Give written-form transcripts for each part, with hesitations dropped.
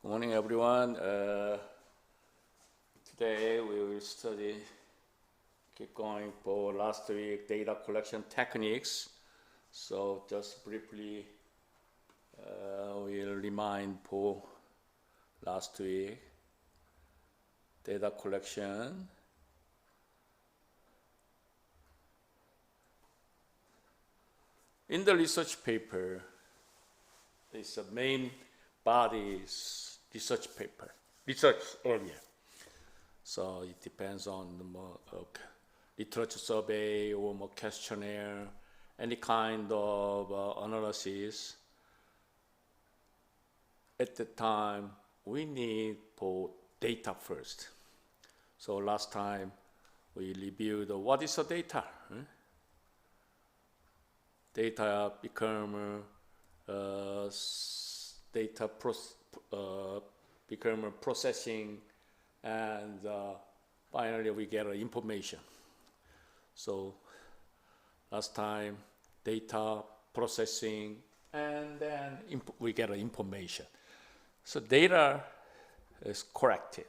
Good morning, everyone. Today we will keep going for last week data collection techniques. So just briefly, we'll remind for last week data collection. In the research paper, this main body is research paper, research area. So it depends on the more, literature survey or more questionnaire, any kind of analysis. At the time, we need for data first. So last time we reviewed what is the data. Data become become processing, and finally we get information. So last time data processing, and then we get information. So data is corrected.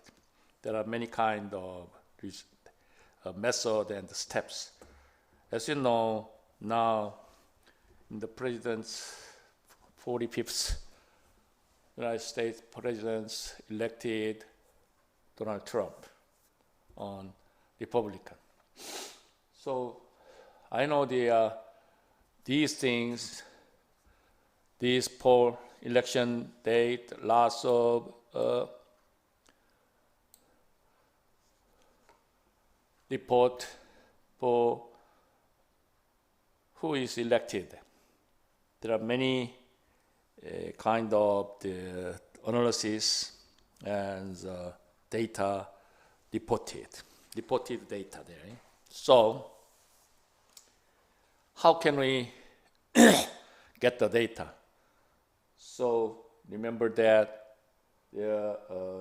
There are many kind of method and steps. As you know, now in the president's 45th United States president elected Donald Trump on Republican. So I know these things, these poll election date, lots of report for who is elected. There are many kind of the analysis and data reported data there. So how can we get the data? So remember that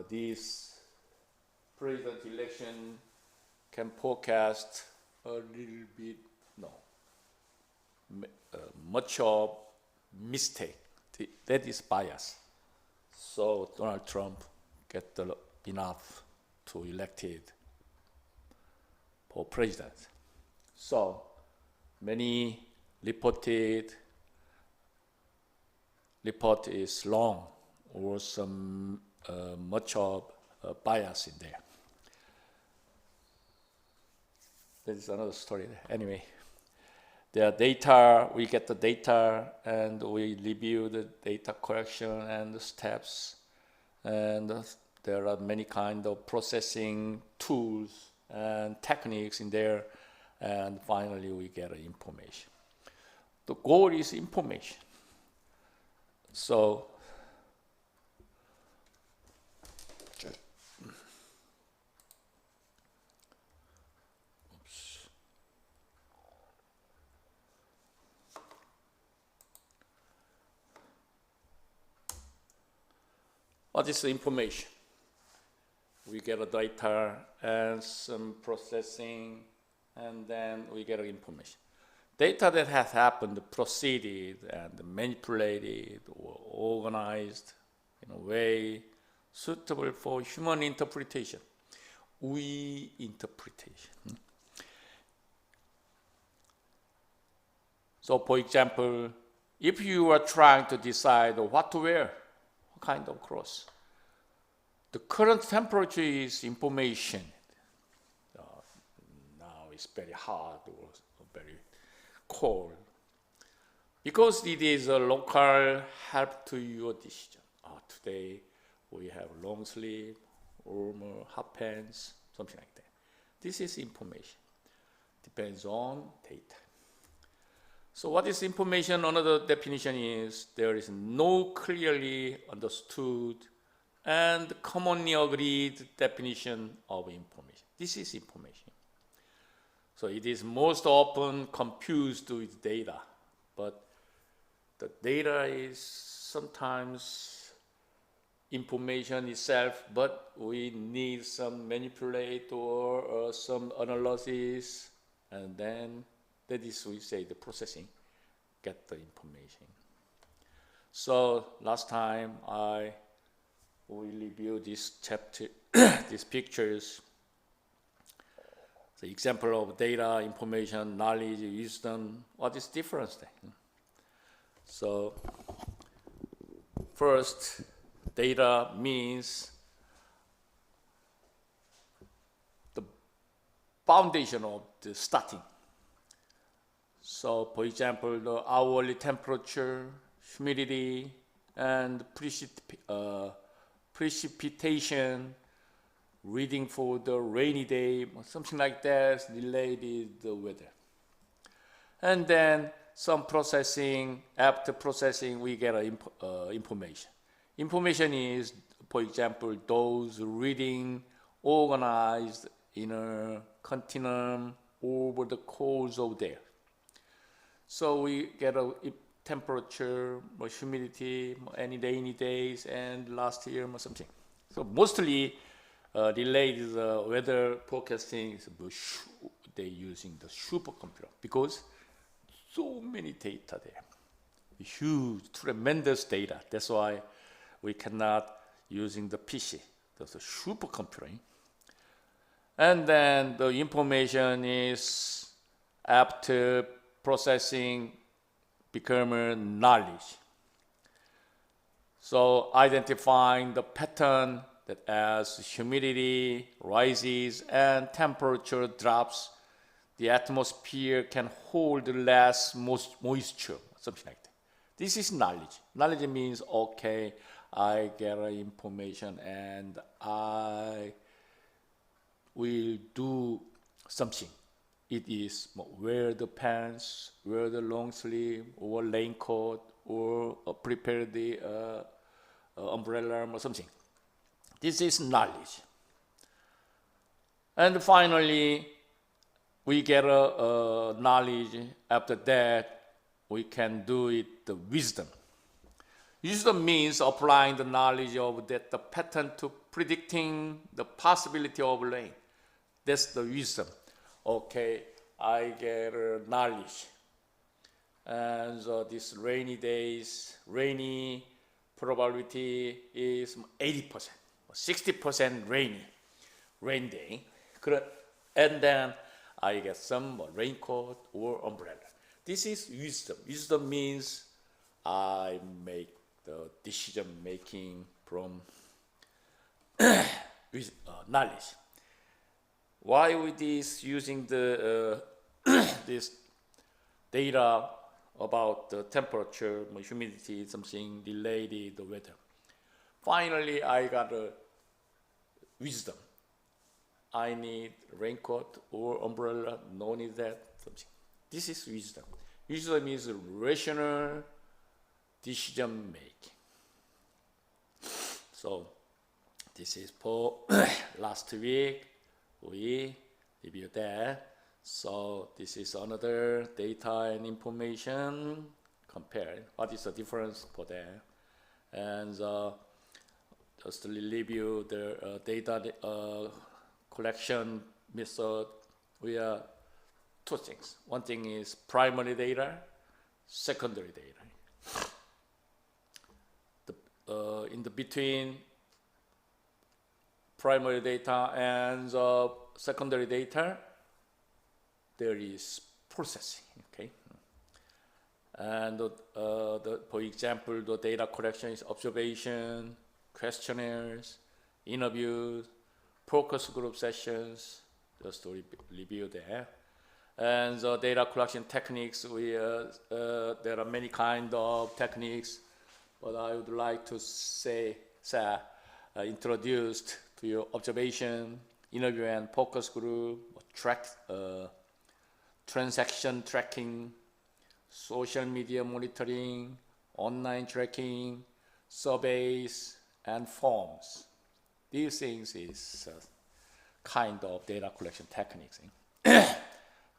this president election can forecast a little bit, much of mistake. That is bias. So Donald Trump get enough to elected for president. So many report is long, or some much of bias in there. That is another story. Anyway. The data, we get the data and we review the data collection and the steps. And there are many kind of processing tools and techniques in there. And finally, we get information. The goal is information. So, what is the information? We get a data and some processing, and then we get information. Data that has happened, proceeded, and manipulated or organized in a way suitable for human interpretation. We interpretation. So for example, if you are trying to decide what to wear, kind of clothes. The current temperature is information. Now it's very hot or very cold. Because it is a local help to your decision. Today we have long sleeve, warmer, hot pants, something like that. This is information. Depends on data. So what is information? Another definition is there is no clearly understood and commonly agreed definition of information. This is information. So it is most often confused with data, but the data is sometimes information itself, but we need some manipulate or some analysis, and then that is, we say, the processing, get the information. So last time I we review this chapter, these pictures. The example of data, information, knowledge, wisdom. What is difference then? So first, data means the foundation of the starting. So for example, the hourly temperature, humidity, and precipitation, reading for the rainy day, something like that, related the weather. And then some processing, after processing, we get information. Information is, for example, those reading organized in a continuum over the course of day. So we get a temperature, humidity, any rainy days, and last year or something. So mostly related weather forecasting, they're using the supercomputer because so many data there. Huge, tremendous data. That's why we cannot using the PC. That's a supercomputer. And then the information is after processing become knowledge. So identifying the pattern that as humidity rises and temperature drops, the atmosphere can hold less moisture, something like that. This is knowledge. Knowledge means, okay, I get information and I will do something. It is wear the pants, wear the long sleeve, or raincoat, or prepare the umbrella or something. This is knowledge. And finally, we get a knowledge. After that, we can do it the wisdom. Wisdom means applying the knowledge of that the pattern to predicting the possibility of rain. That's the wisdom. Okay, I get knowledge. And so this rainy days, rainy probability is 80%, 60% rain day. And then I get some raincoat or umbrella. This is wisdom. Wisdom means I make the decision making from with knowledge. Why with this using the this data about the temperature, humidity, something related the weather? Finally, I got a wisdom. I need raincoat or umbrella. No need that. Something. This is wisdom. Wisdom is rational decision making. So this is for last week. We reviewed that. So this is another data and information compared. What is the difference for that? And just to review the data collection method, we have two things. One thing is primary data, secondary data. In the between primary data and secondary data, there is processing. Okay, and for example, the data collection is observation, questionnaires, interviews, focus group sessions. Just to review there. And the data collection techniques, there are many kinds of techniques, but I would like to introduced to your observation, interview and focus group, transaction tracking, social media monitoring, online tracking, surveys, and forms. These things is kind of data collection techniques.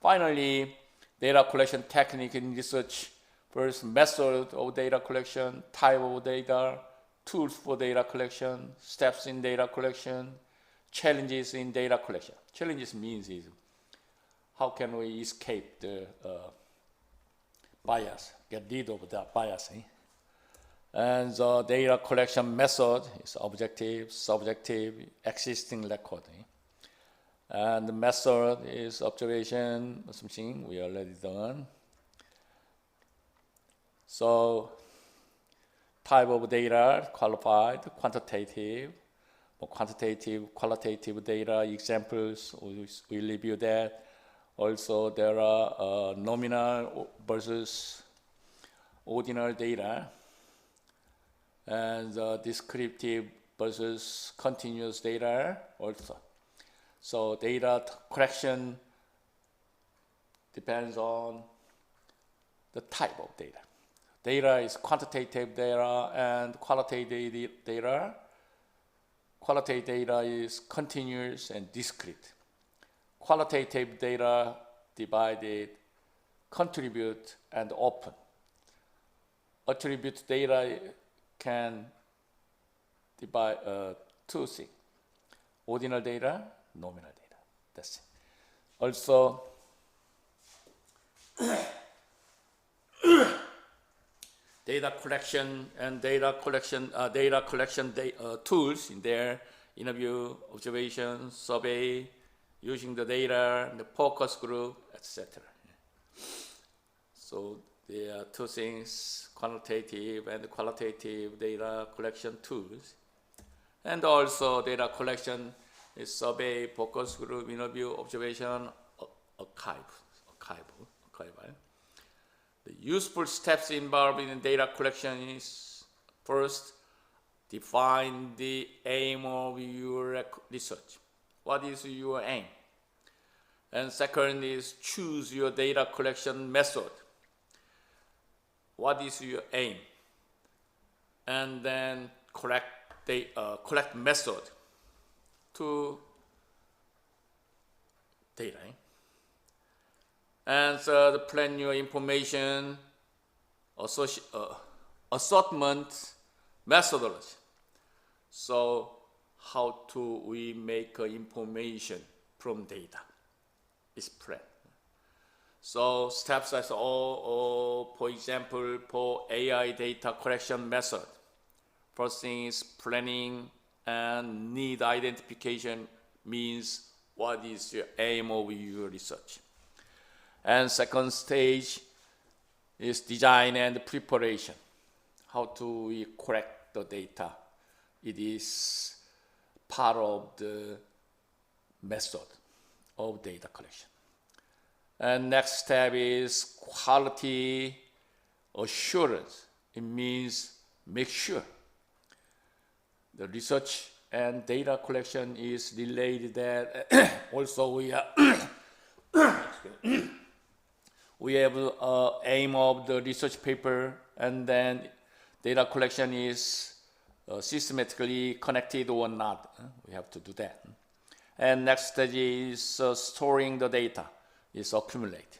Finally, data collection technique in research. First, method of data collection, type of data, tools for data collection, steps in data collection, challenges in data collection. Challenges means is how can we escape the bias, get rid of that bias. And the data collection method is objective, subjective, existing record. And the method is observation, something we already done. So type of data, qualified, quantitative, qualitative data examples, we review that. Also, there are nominal versus ordinal data, and descriptive versus continuous data also. So data collection depends on the type of data. Data is quantitative data and qualitative data. Qualitative data is continuous and discrete. Qualitative data divided, contribute, and open. Attribute data can divide two things: ordinal data, nominal data. That's it. Also, data collection and data collection tools in there: interview, observation, survey, using the data, the focus group, etc. So there are two things: quantitative and qualitative data collection tools. And also data collection is survey, focus group, interview, observation, archival. The useful steps involved in data collection is: first, define the aim of your research. What is your aim? And second is choose your data collection method. What is your aim? And then collect method to data. And third, plan your information assortment methodology. So how do we make information from data? Is plan. So steps as all, for example, for AI data collection method. First thing is planning and need identification, means what is your aim of your research. And second stage is design and preparation. How do we collect the data? It is part of the method of data collection. And next step is quality assurance. It means make sure the research and data collection is related, that also we have aim of the research paper, and then data collection is systematically connected or not. We have to do that. And next stage is storing the data, is accumulate.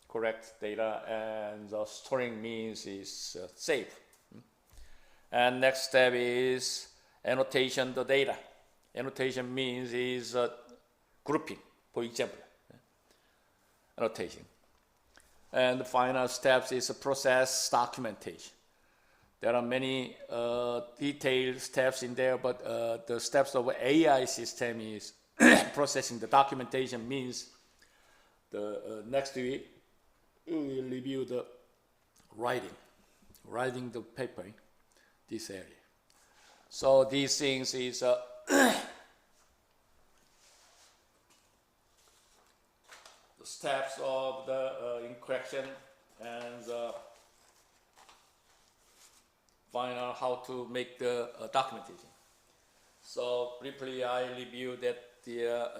Correct data, and the storing means is save. And next step is annotation the data. Annotation means is grouping, for example. Annotation. And the final steps is process documentation. There are many detailed steps in there, but the steps of AI system is processing the documentation, means the next week we will review the writing the paper, this area. So these things is the steps of the in collection, and final how to make the documentation. So briefly I review that the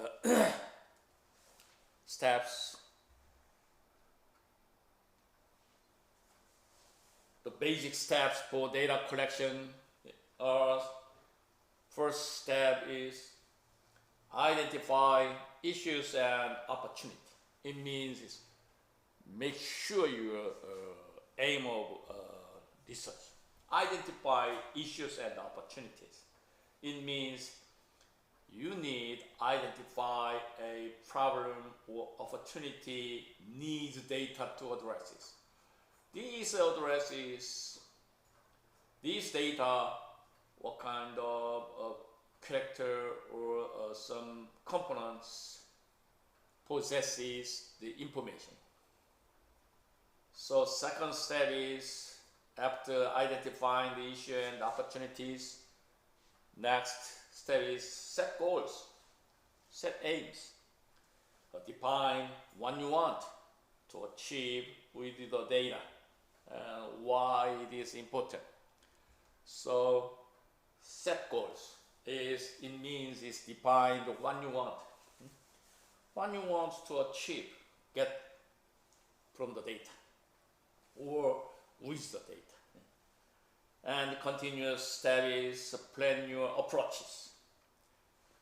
steps. The basic steps for data collection are: first step is identify issues and opportunity. It means is make sure your aim of research. Identify issues and opportunities. It means you need identify a problem or opportunity needs data to address it. These addresses these data, what kind of character or some components possesses the information. So second step is, after identifying the issue and opportunities, next step is set goals, set aims, define what you want to achieve with the data and why it is important. So set goals it means define what you want. What you want to achieve, get from the data or with the data. And continuous step is plan your approaches.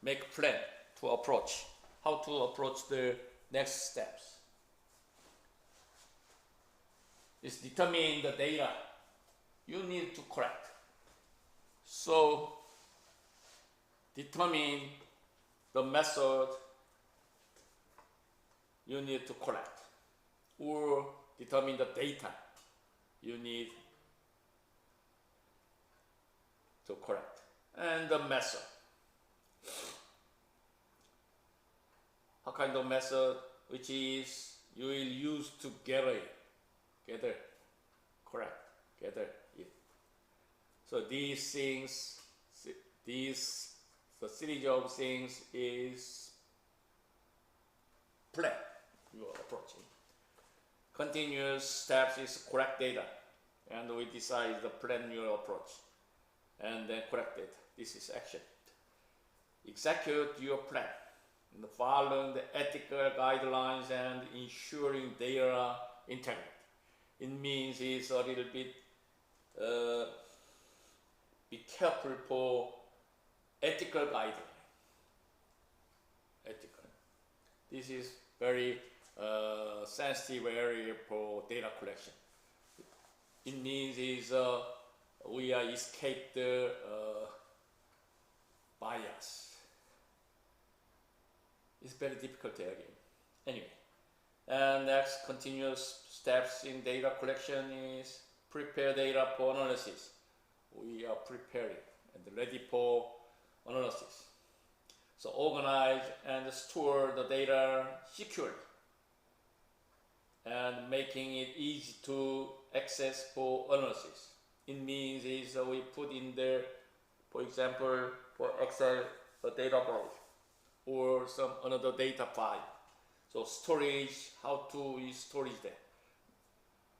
Make plan to approach. How to approach the next steps. Is determine the data you need to collect. So determine the method you need to collect, or determine the data you need to collect, and the method. What kind of method? Which is you will use to gather it. So these things, the series of things is plan you are approaching. Continuous steps is collect data, and we decide the plan your approach, and then collect data. This is action. Execute your plan, and following the ethical guidelines and ensuring data integrity. It means it's a little bit be careful for ethical guideline. Ethical. This is very sensitive area for data collection. It means we are escape the bias. It's very difficult area. Anyway, and next continuous steps in data collection is prepare data for analysis. We are preparing and ready for analysis. So organize and store the data securely and making it easy to access for analysis. It means we put in there, for example, for Excel, a data file or some another data file. So storage, how to storage that,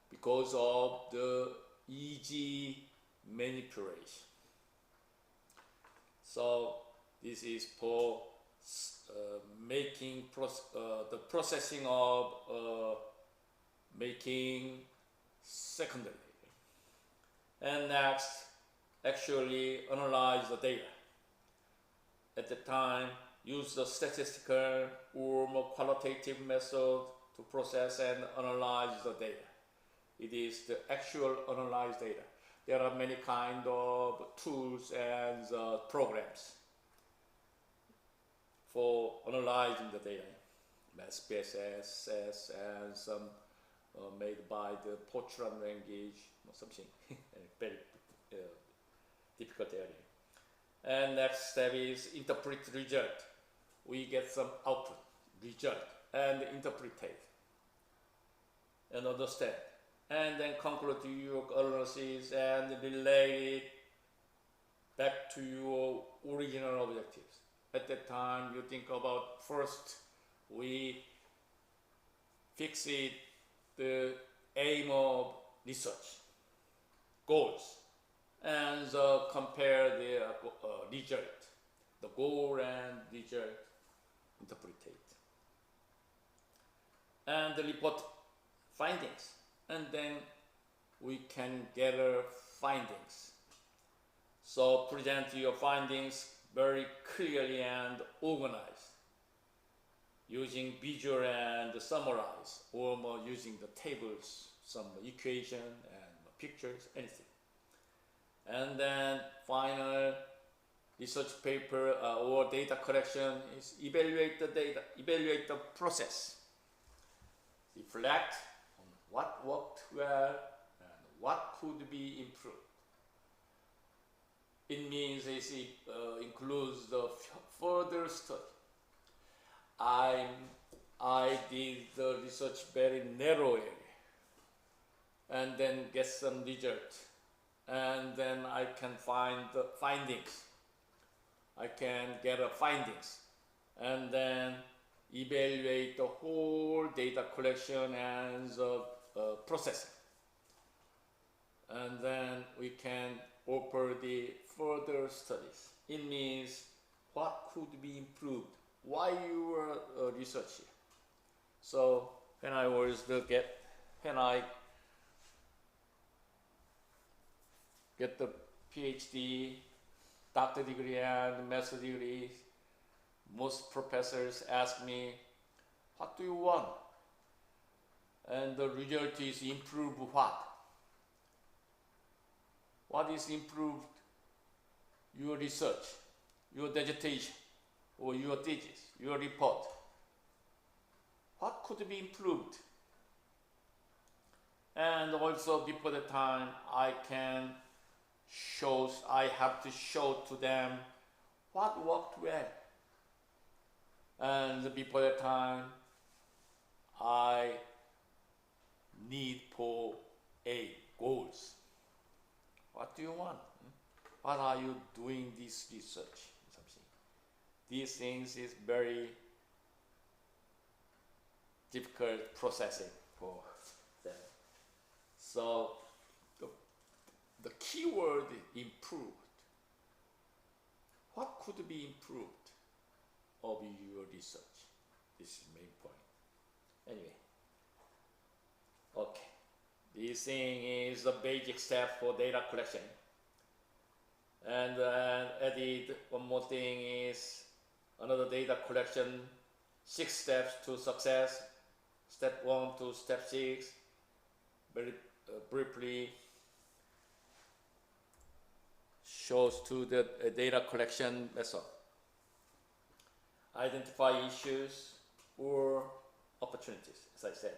because of the easy manipulation. So this is for making the processing of making secondary. And next, actually analyze the data. At the time, use the statistical or more qualitative method to process and analyze the data. It is the actual analyzed data. There are many kind of tools and programs for analyzing the data. MathBSS and some made by the Fortran language or something. Very difficult area. And next step is interpret result. We get some output, result, and interpret it and understand. And then conclude your analysis and relay it back to your original objectives. At that time, you think about first, we fix it, the aim of research, goals, and compare the result, the goal and result, interpret it. And report findings. And then we can gather findings. So present your findings very clearly and organized, using visual and summarize, or more using the tables, some equation and pictures, anything. And then final research paper or data collection is evaluate the data, evaluate the process, reflect on what worked well and what could be improved. It means it includes the further study. I did the research very narrow area, and then get some result, and then I can find the findings. I can get a findings, and then evaluate the whole data collection and the processing. And then we can offer the further studies. It means what could be improved, why you were researching. So when I get the PhD, doctor degree and master degree, most professors ask me, what do you want? And the result is improve what? What is improved? Your research, your dissertation, or your thesis, your report. What could be improved? And also before the time I have to show to them what worked well. And before the time I need for goals. What do you want? What are you doing this research? Something. These things is very difficult processing for them. So the keyword improved. What could be improved of your research? This is the main point. Anyway, okay. This thing is the basic step for data collection. And added one more thing is another data collection, 6 steps to success, step 1 to step 6. Very briefly shows to the data collection method. Identify issues or opportunities, as I said.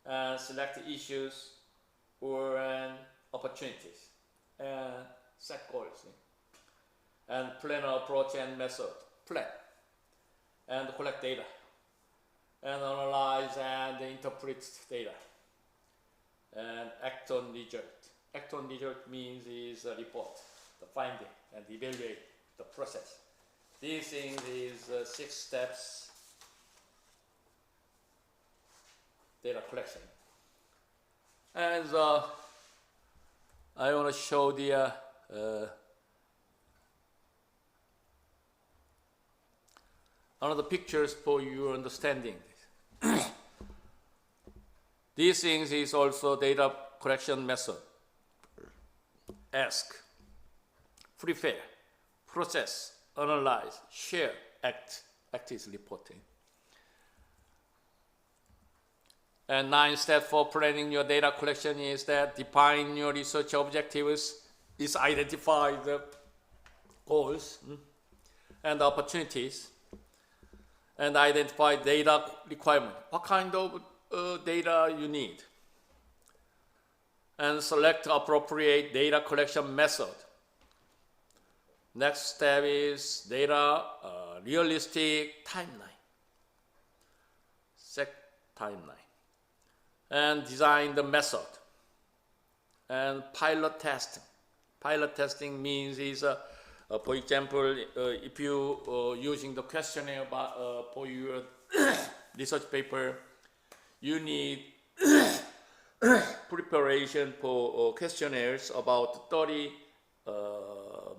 And select issues or opportunities. And set goals. And plan an approach and method. Plan. And collect data. And analyze and interpret data. And act on result. Act on result means is a report, the finding, and evaluate the process. These things is 6 steps data collection. And I want to show the another pictures for your understanding. These things is also data collection method. Ask, prepare, process, analyze, share, act. Act is reporting. And 9 steps for planning your data collection is that define your research objectives, is identify the goals and opportunities, and identify data requirement. What kind of data you need? And select appropriate data collection method. Next step is data realistic timeline. Set timeline. And design the method. And pilot testing. Pilot testing means is, for example, if you using the questionnaire for your research paper, you need preparation for questionnaires about 30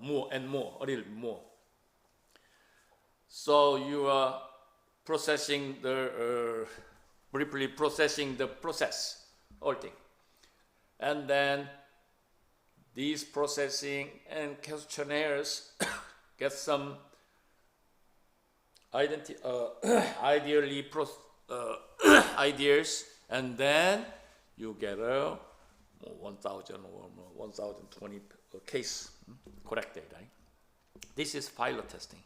more and more, a little more. So you are processing the briefly processing the process, all thing. And then these processing and questionnaires get some ideally ideas, and then you get a 1,000 or 1,020 case correct data. This is pilot testing.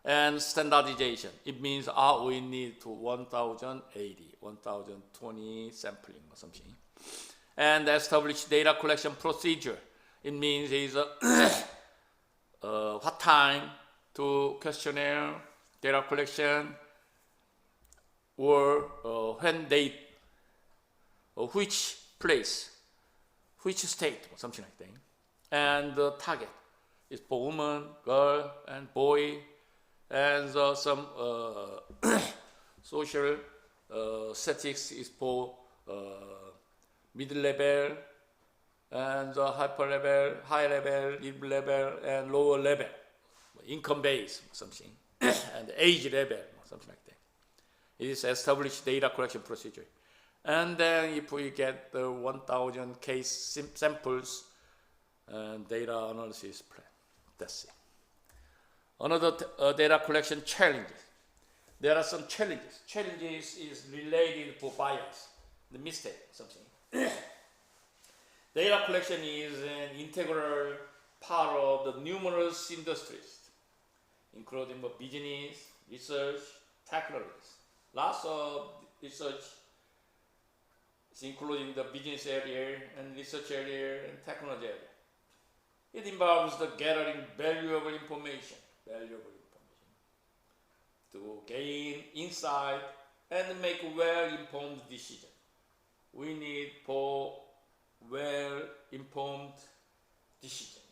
And standardization, it means we need to 1,080, 1,020 sampling or something. And establish data collection procedure. It means is what time to questionnaire, data collection, or when date, or which place, which state, or something like that. And the target is for woman, girl, and boy, and some social statistics is for mid-level, and hyper level, high level, mid level, and lower level, income base, something, and age level, something like that. It is established data collection procedure. And then if we get the 1,000 case samples and data analysis plan, that's it. Another data collection challenges. There are some challenges. Challenges is related to bias, the mistake, something. Data collection is an integral part of the numerous industries, including business, research, technologies. Lots of research, including the business area and research area and technology area. It involves the gathering valuable information to gain insight and make well-informed decisions. We need for well-informed decision.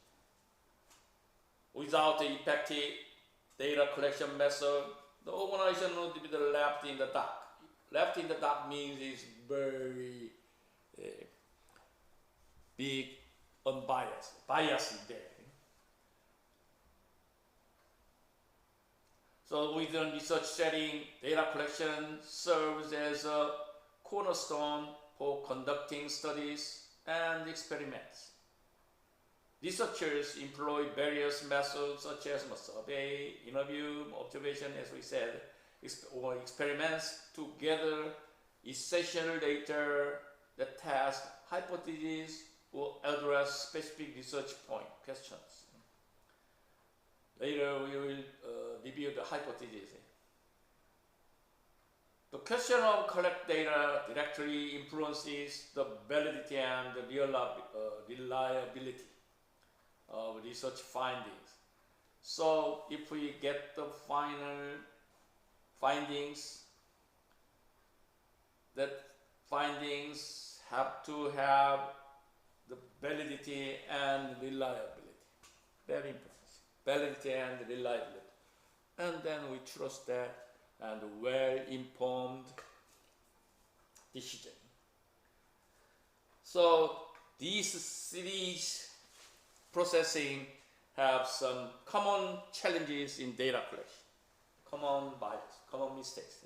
Without the effective data collection method, the organization would be left in the dark. Left in the dark means it's very big unbiased. Bias is there. So within research setting, data collection serves as a cornerstone for conducting studies and experiments. Researchers employ various methods such as survey, interview, observation, as we said, or experiments to gather essential data that test hypotheses or address specific research questions. Later we will review the hypotheses. The question of collect data directly influences the validity and the reliability of research findings. So if we get the final findings, that findings have to have the validity and reliability. Very important. Validity and reliability. And then we trust that and well-informed decision. So these series processing have some common challenges in data collection, common bias, common mistakes.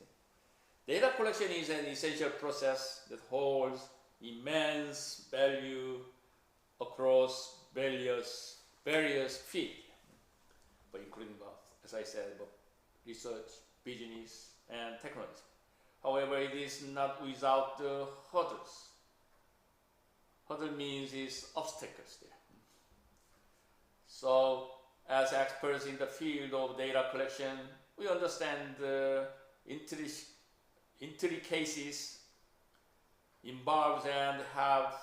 Data collection is an essential process that holds immense value across various fields, but including, as I said, research, business, and technology. However, it is not without the hurdles. Hurdle means is obstacles there. So, as experts in the field of data collection, we understand the intricacies involved and have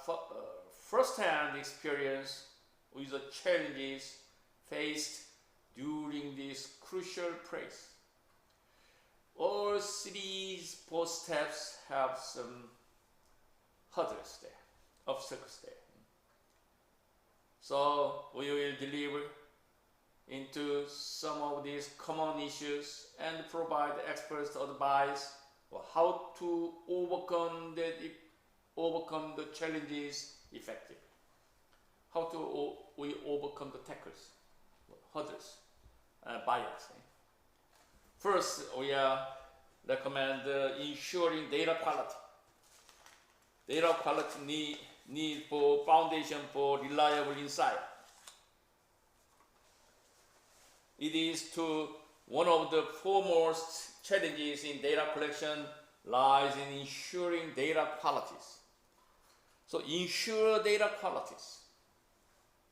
first-hand experience with the challenges faced during this crucial phase. All series post steps have some hurdles there, obstacles there. So we will deliver into some of these common issues and provide experts advice on how to overcome the challenges effectively. How to we overcome the hurdles, bias. First, we recommend ensuring data quality. Data quality need for foundation for reliable insight. It is one of the foremost challenges in data collection lies in ensuring data qualities. So ensure data qualities.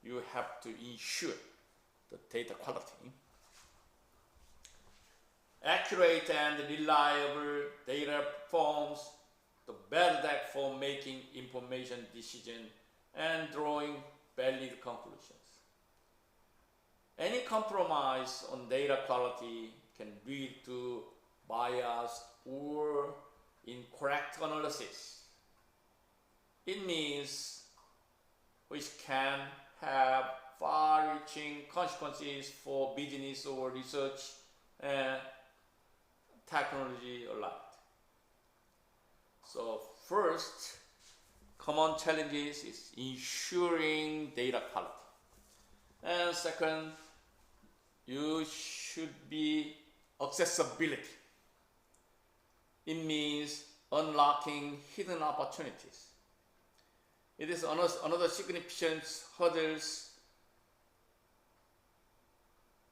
You have to ensure the data quality. Accurate and reliable data forms the bedrock for making information decisions and drawing valid conclusions. any compromise on data quality can lead to bias or incorrect analysis. It means which can have far-reaching consequences for business or research and technology alike. So first, common challenges is ensuring data quality. And second, you should be accessibility. It means unlocking hidden opportunities. It is another significant hurdles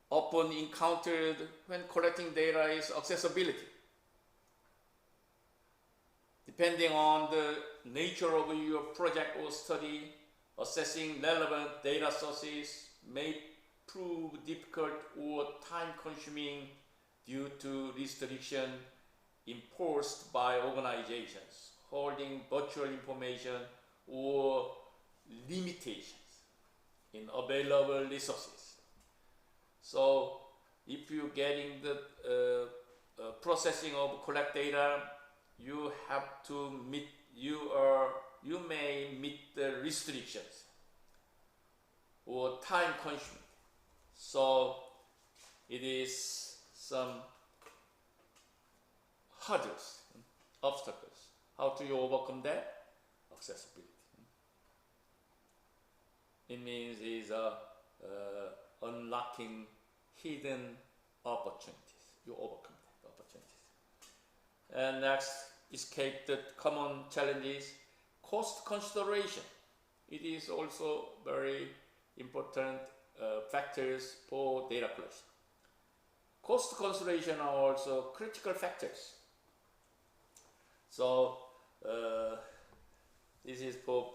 often encountered when collecting data is accessibility. Depending on the nature of your project or study, assessing relevant data sources may prove difficult or time-consuming due to restriction imposed by organizations holding virtual information or limitations in available resources. So if you're getting the processing of collect data, you have to meet, you may meet the restrictions or time consuming. So it is some hurdles, obstacles. How do you overcome that? Accessibility. It means is unlocking hidden opportunities. You overcome the opportunities. And next, escape the common challenges. Cost consideration. It is also very important factors for data collection. Cost consideration are also critical factors. So this is for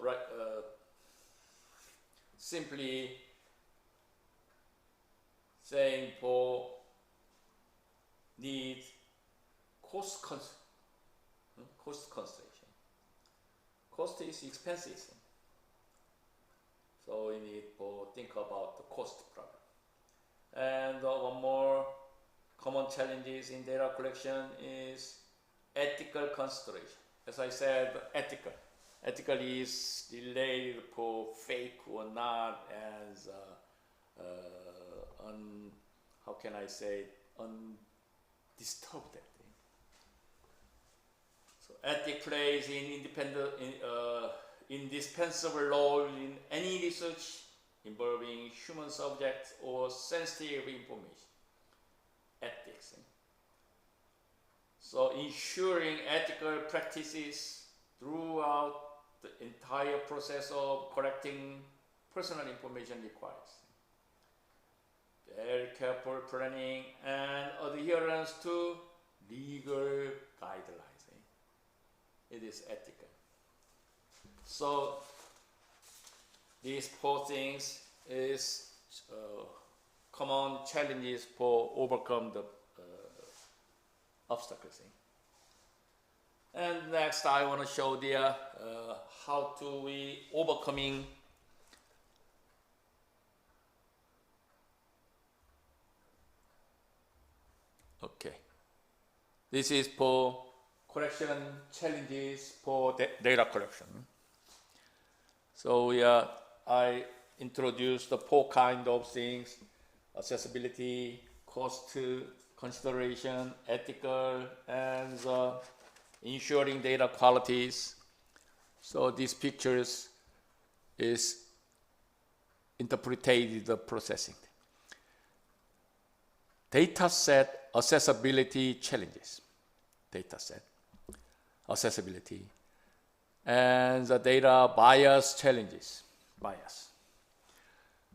simply saying for need cost consideration. Cost is expensive, so we need to think about the cost problem. And one more common challenges in data collection is ethical consideration. As I said, ethical is related for fake or not as how can I say, undisturbed. So ethics plays an indispensable role in any research involving human subjects or sensitive information. Ethics. So ensuring ethical practices throughout the entire process of collecting personal information requires very careful planning and adherence to legal guidelines. It is ethical. So these four things is common challenges for overcome the obstacles. And next, I want to show the how to we overcoming Okay. This is for collection challenges for data collection. So I introduced the four kind of things: accessibility, cost consideration, ethical, and ensuring data qualities. So these pictures is interpreted the processing. Data set accessibility challenges. Data set accessibility. And the data bias challenges. Bias.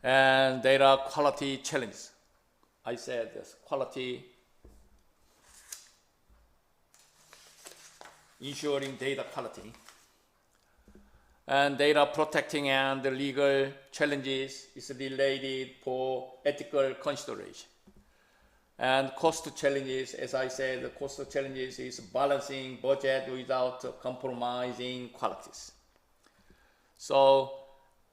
And data quality challenges. I said this quality, ensuring data quality. And data protecting and the legal challenges is related for ethical consideration. And cost challenges, as I said, the cost challenges is balancing budget without compromising qualities. So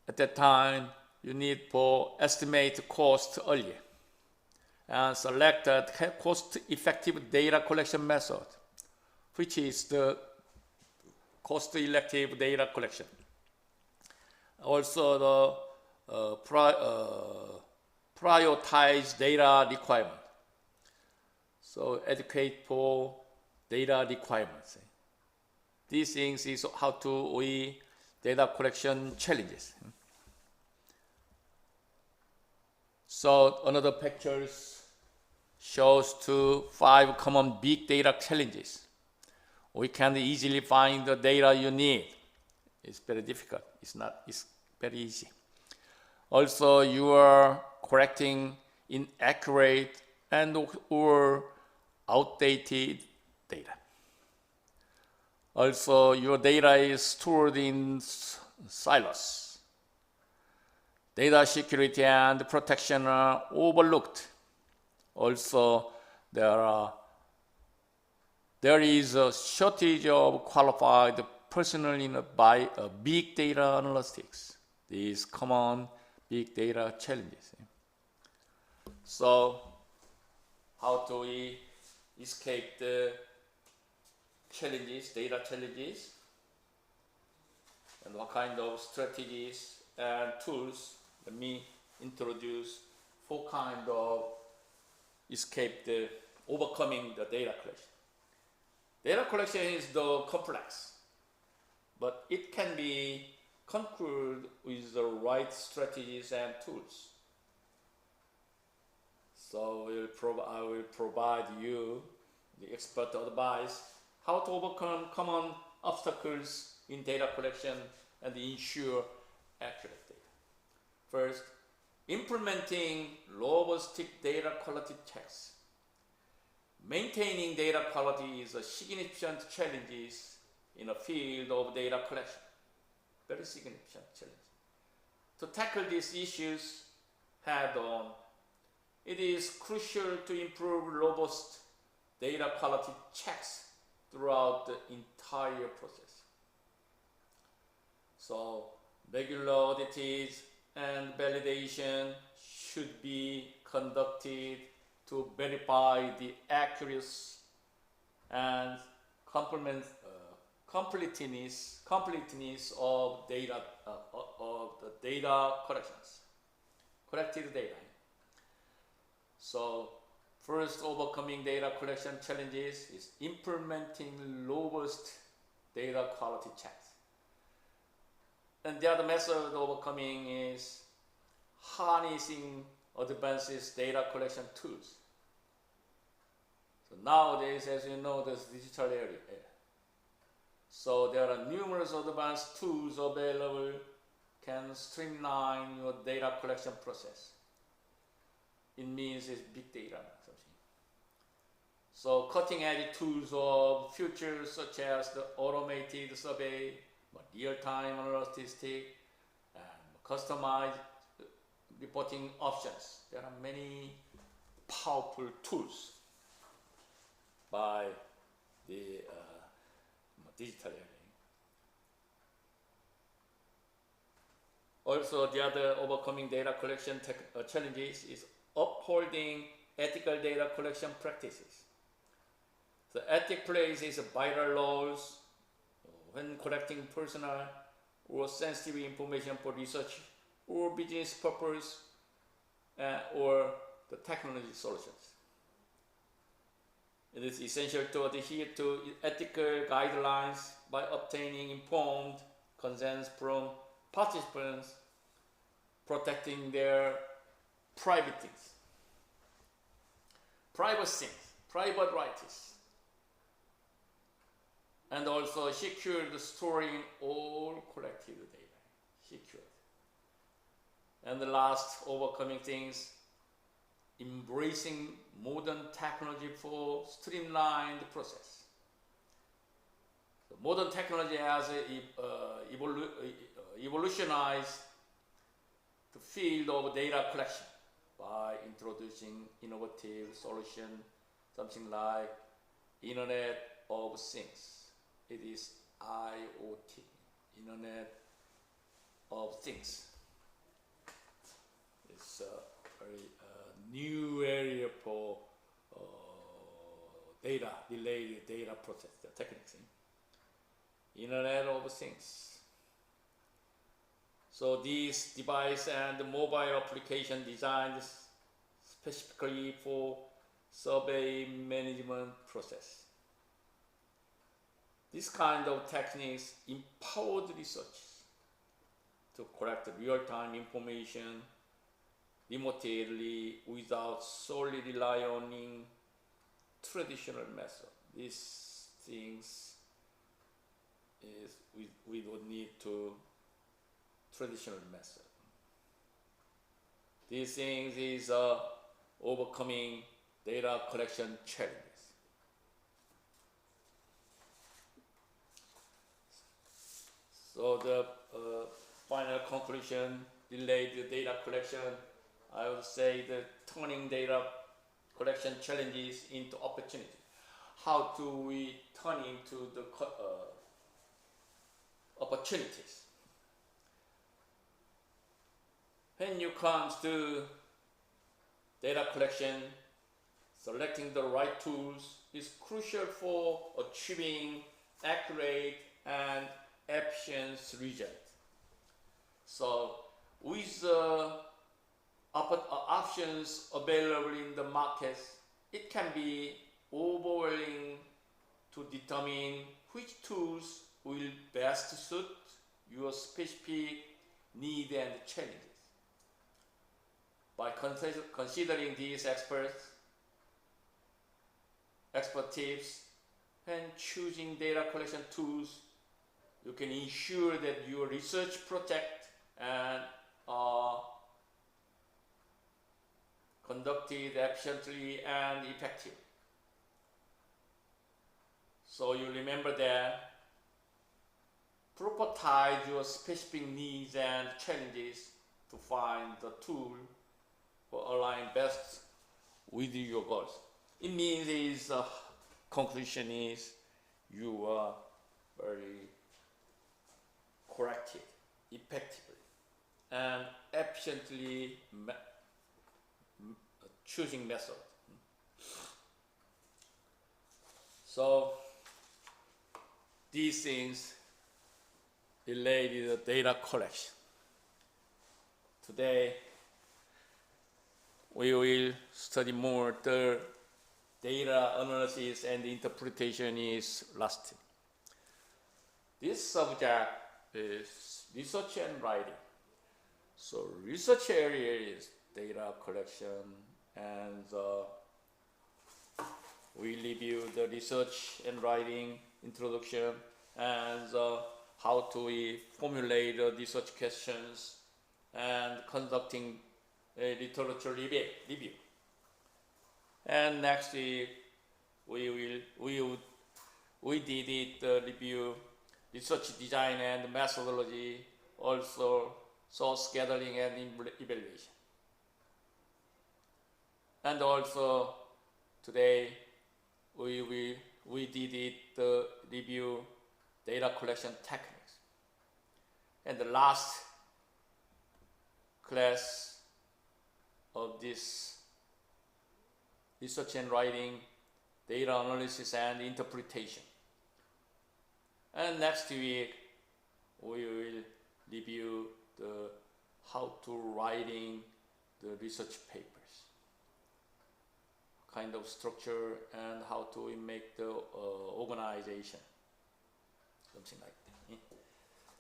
at that time, you need for estimate cost earlier and select a cost-effective data collection method, which is the cost-effective data collection. Also, the prioritize data requirement. So educate for data requirements. These things is how to we data collection challenges. So another pictures shows 5 common big data challenges. We can easily find the data you need. It's very difficult. It's very easy. Also, you are correcting inaccurate and or outdated data. Also, your data is stored in silos. Data security and protection are overlooked. Also, there is a shortage of qualified personnel in big data analytics. These common big data challenges. So, how do we escape the challenges, data challenges, and what kind of strategies and tools? Let me introduce 4 kinds of escape the overcoming the data collection. Data collection is the complex, but it can be conquered with the right strategies and tools. So I will provide you the expert advice how to overcome common obstacles in data collection and ensure accurate data. First, implementing robust data quality checks. Maintaining data quality is a significant challenge in a field of data collection. Very significant challenge. To tackle these issues head on, it is crucial to improve robust data quality checks throughout the entire process. So, regular audits and validation should be conducted to verify the accuracy and completeness of data of the data collected data. So, first, overcoming data collection challenges is implementing robust data quality checks. And the other method of overcoming is harnessing advanced data collection tools. So nowadays, as you know, there's digital area. So there are numerous advanced tools available can streamline your data collection process. It means it's big data. So cutting-edge tools of future such as the automated survey, real-time analytics, and customized reporting options. There are many powerful tools by the digital area. Also, the other overcoming data collection challenges is upholding ethical data collection practices. The ethic plays is vital roles when collecting personal or sensitive information for research or business purpose or the technology solutions. It is essential to adhere to ethical guidelines by obtaining informed consent from participants, protecting their private rights, and also secure the storing all collected data. Secure. And the last, overcoming things, embracing modern technology for streamlined process. So modern technology has evolutionized the field of data collection by introducing innovative solutions, something like Internet of Things. It is IoT, Internet of Things. It's a very new area for related data processing techniques. Internet of Things. So these device and mobile application designed specifically for survey management process. This kind of techniques empowered researchers to collect real-time information remotely without solely relying on traditional method. These things we don't need to traditional method. These things is overcoming data collection challenges. So the final conclusion related to data collection, I would say the turning data collection challenges into opportunity. How do we turn into the opportunities? When you come to data collection, selecting the right tools is crucial for achieving accurate and efficient results. So with the options available in the market, it can be overwhelming to determine which tools will best suit your specific need and challenges. By considering these expert tips and choosing data collection tools, you can ensure that your research project and conducted efficiently and effectively. So you remember that prioritize your specific needs and challenges to find the tool for align best with your goals. It means is conclusion is you are very corrected, effectively, and efficiently choosing method. So these things related to data collection. Today we will study more the data analysis and interpretation is last. This subject is research and writing. So research area is data collection, and we review the research and writing introduction and how to formulate research questions and conducting a literature review. And next week we did it review research design and methodology, also source gathering and evaluation. And also today we did it review data collection techniques. And the last class of this research and writing, data analysis and interpretation. And next week we will review the how to writing the research papers, kind of structure and how to make the organization, something like that.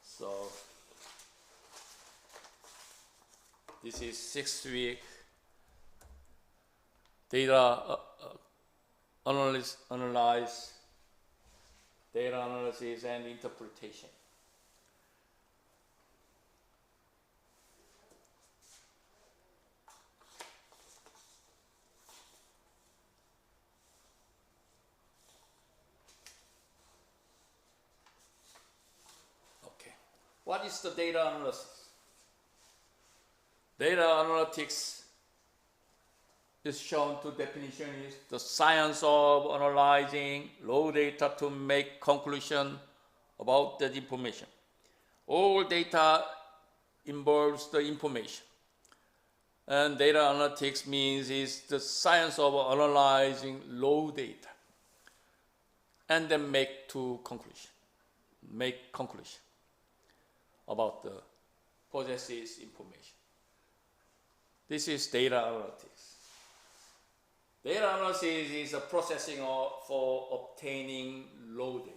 So this is 6th week data analyze data analysis and interpretation. Okay, what is the data analysis? Data analytics is shown to definition is the science of analyzing raw data to make conclusion about that information. All data involves the information. And data analytics means is the science of analyzing raw data and then make conclusion about the possesses information. This is data analytics. Data analysis is a processing for obtaining raw data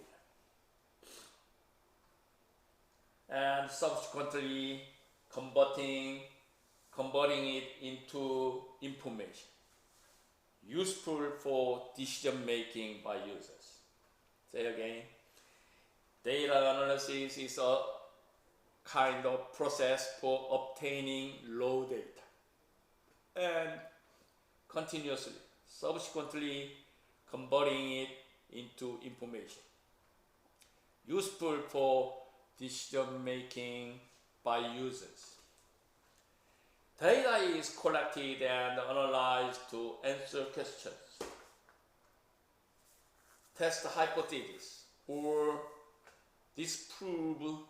and subsequently converting it into information useful for decision making by users. Say again. Data analysis is a kind of process for obtaining raw data and continuously, subsequently converting it into information useful for decision making by users. Data is collected and analyzed to answer questions, test hypotheses, or disprove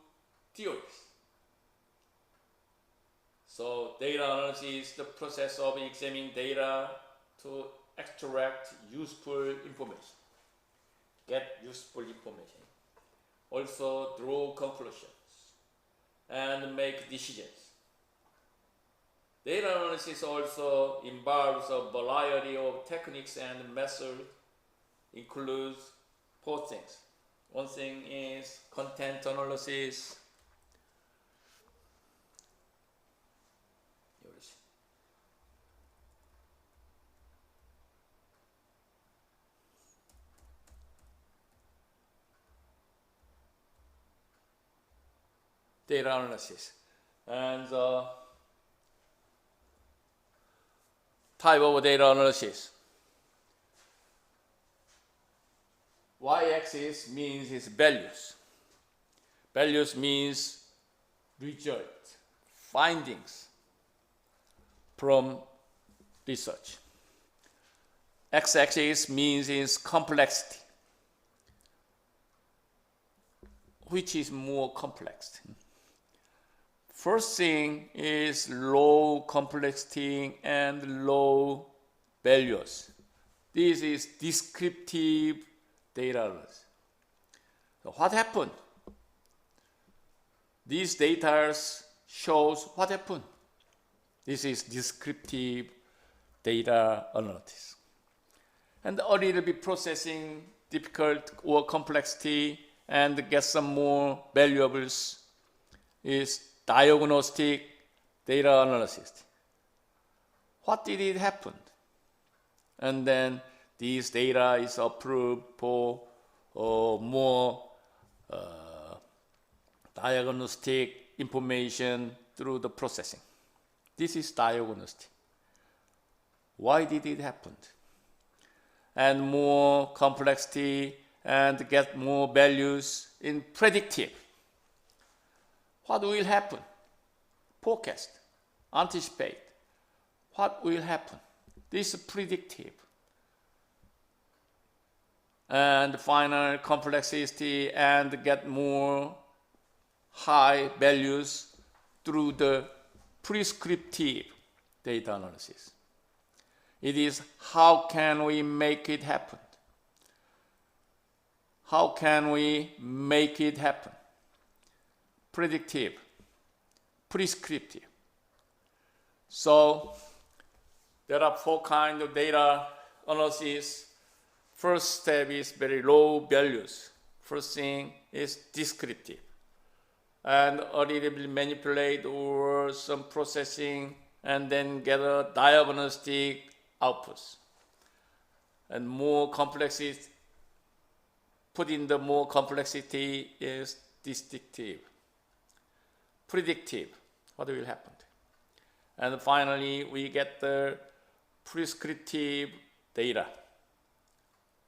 theories. So data analysis is the process of examining data to extract useful information, get useful information, also draw conclusions, and make decisions. Data analysis also involves a variety of techniques and methods, includes four things. One thing is content analysis. Data analysis. And type of data analysis. Y-axis means its values. Values means result, findings from research. X-axis means its complexity. Which is more complex? First thing is low complexity and low values. This is descriptive data analysis. So what happened? These data shows what happened. This is descriptive data analysis. And a little bit processing difficult or complexity and get some more valuables is diagnostic data analysis. What did it happen? And then this data is approved for more diagnostic information through the processing. This is diagnostic. Why did it happen? And more complexity and get more values in predictive. What will happen? Forecast, anticipate. What will happen? This is predictive. And final complexity and get more high values through the prescriptive data analysis. It is how can we make it happen? How can we make it happen? Predictive, prescriptive. So there are four kinds of data analysis. First step is very low values. First thing is descriptive. And a little bit manipulate or some processing and then get a diagnostic outputs. And more complexity, put in the more complexity is descriptive. Predictive, what will happen? And finally, we get the prescriptive data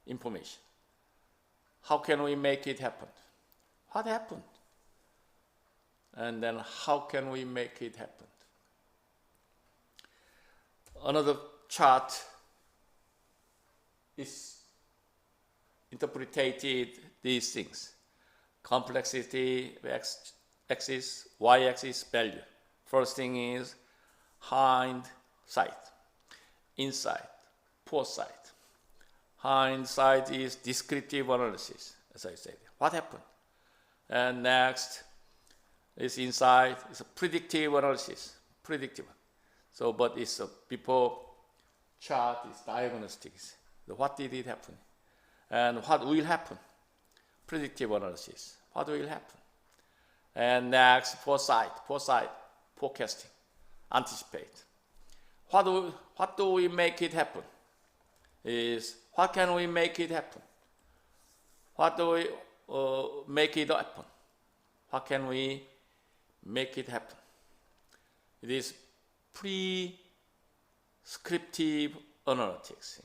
information. How can we make it happen? What happened? And then how can we make it happen? Another chart is interpreted these things. Complexity, x-axis, y-axis, value. First thing is find sight, inside, foresight. Hindsight is descriptive analysis, as I said. What happened? And next is insight, it's a predictive analysis, predictive. So, but it's a before chart is diagnostics. What did it happen? And what will happen? Predictive analysis. What will happen? And next, foresight, forecasting, anticipate. What do we make it happen? Is what can we make it happen? What do we make it happen? What can we make it happen? It is prescriptive analytics.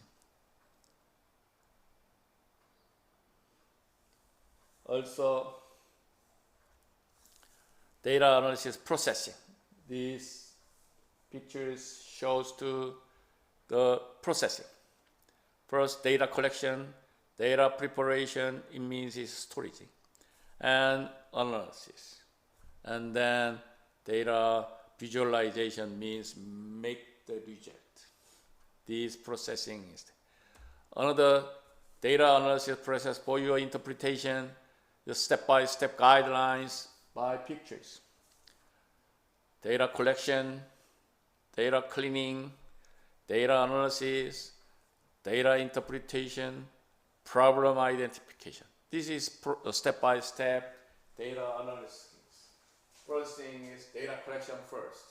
Also, data analysis processing. These pictures shows to the processing. First, data collection, data preparation, it means is storage, and analysis. And then data visualization means make the result. This processing is another data analysis process for your interpretation, the step-by-step guidelines by pictures. Data collection, data cleaning, data analysis, data interpretation, problem identification. This is step-by-step data analysis. First thing is data collection first,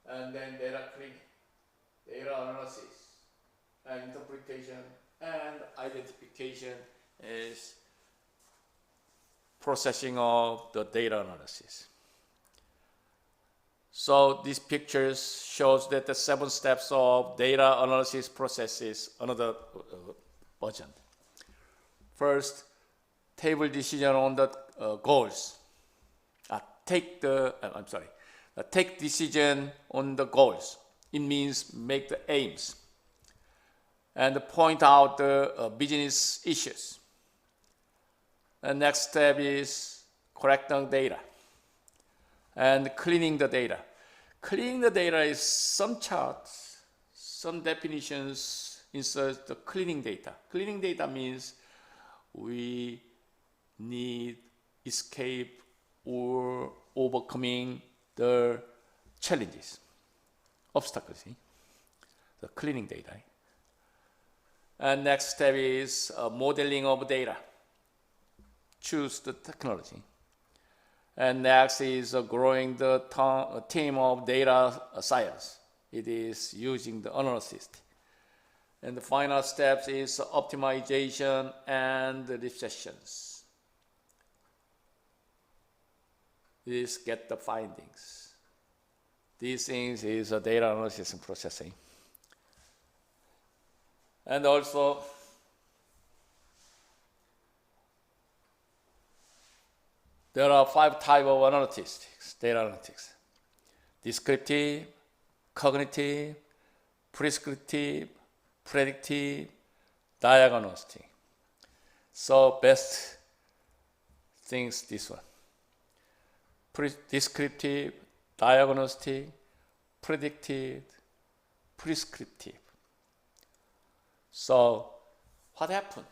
and then data cleaning, data analysis, and interpretation, and identification is processing of the data analysis. So these pictures shows that the 7 steps of data analysis process is another version. First, table decision on the goals. Take decision on the goals. It means make the aims and point out the business issues. The next step is collecting data and cleaning the data. Cleaning the data is some charts, some definitions insert the cleaning data. Cleaning data means we need escape or overcoming the challenges, obstacles, the cleaning data. And next step is modeling of data. Choose the technology. And next is growing the team of data science. It is using the analysis. And the final steps is optimization and recessions. This get the findings. These things is a data analysis and processing. And also, there are 5 types of analytics, data analytics. Descriptive, cognitive, prescriptive, predictive, diagnostic. So best things this one. Descriptive, diagnostic, predictive, prescriptive. So what happened?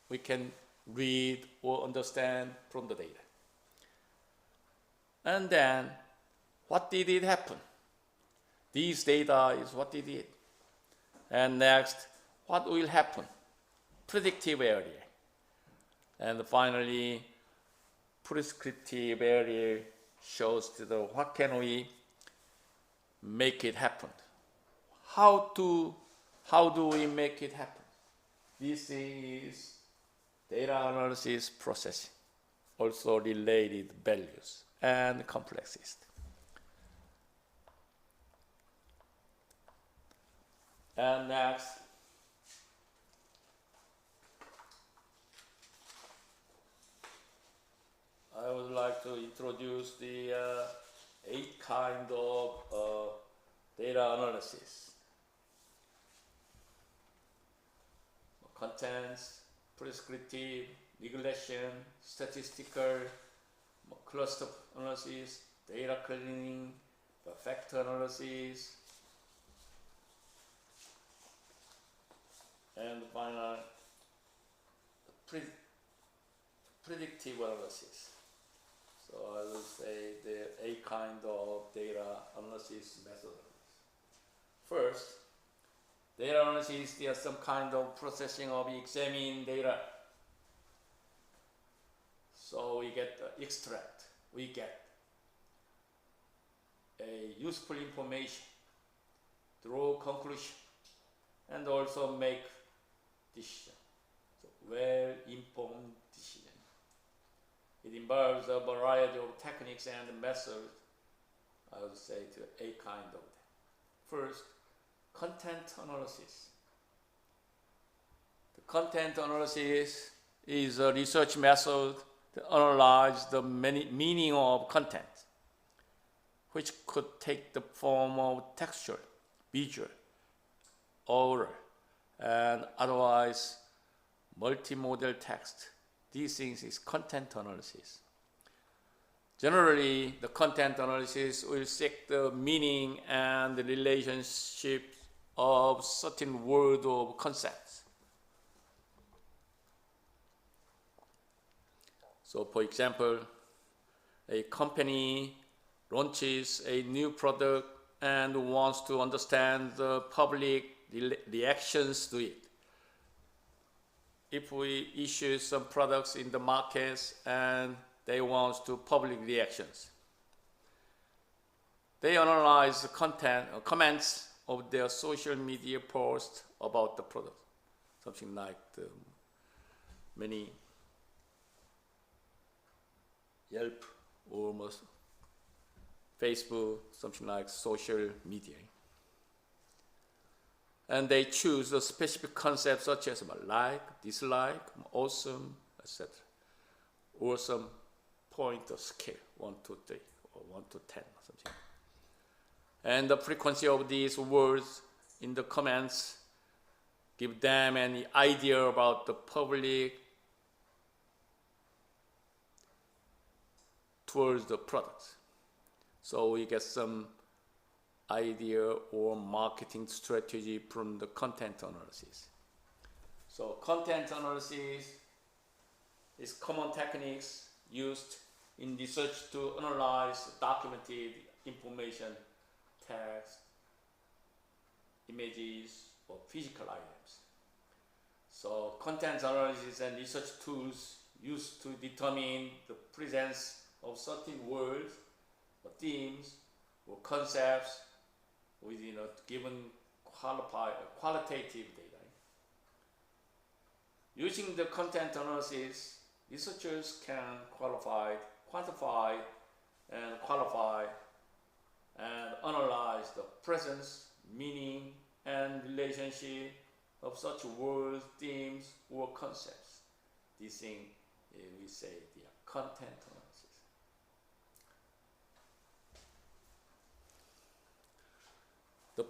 We can read or understand from the data. And then, what did it happen? These data is what did it. And next, what will happen? Predictive area. And finally, prescriptive area shows to the what can we make it happen? How do we make it happen? This is data analysis processing, also related values and complexity. And next, I would like to introduce the 8 kind of data analysis. Contents, prescriptive, regression, statistical, cluster analysis, data cleaning, the factor analysis, and final predictive analysis. So I will say there are 8 kinds of data analysis methods. First, data analysis, there are some kind of processing of examined data. So we get the extract, we get a useful information, draw conclusion, and also make decision. So well-informed decision. It involves a variety of techniques and methods. I would say to 8 kinds of them. First, content analysis. The content analysis is a research method to analyze the meaning of content, which could take the form of textual, visual, oral, and otherwise multimodal text. These things is content analysis. Generally, the content analysis will seek the meaning and the relationship of certain words or concepts. So, for example, a company launches a new product and wants to understand the public reactions to it. If we issue some products in the markets and they want to public reactions, they analyze the content or comments of their social media posts about the product, something like the many Yelp or almost Facebook, something like social media. And they choose a specific concept such as like, dislike, awesome, etc. Or some point or scale, 1 to 3 or 1 to 10 or something. And the frequency of these words in the comments give them an idea about the public towards the product. So we get some idea or marketing strategy from the content analysis. So content analysis is common techniques used in research to analyze documented information, text, images, or physical items. So content analysis and research tools used to determine the presence of certain words or themes or concepts within a given qualitative data. Using the content analysis, researchers can quantify and qualify and analyze the presence, meaning, and relationship of such words, themes, or concepts. These things we say they are content analysis. The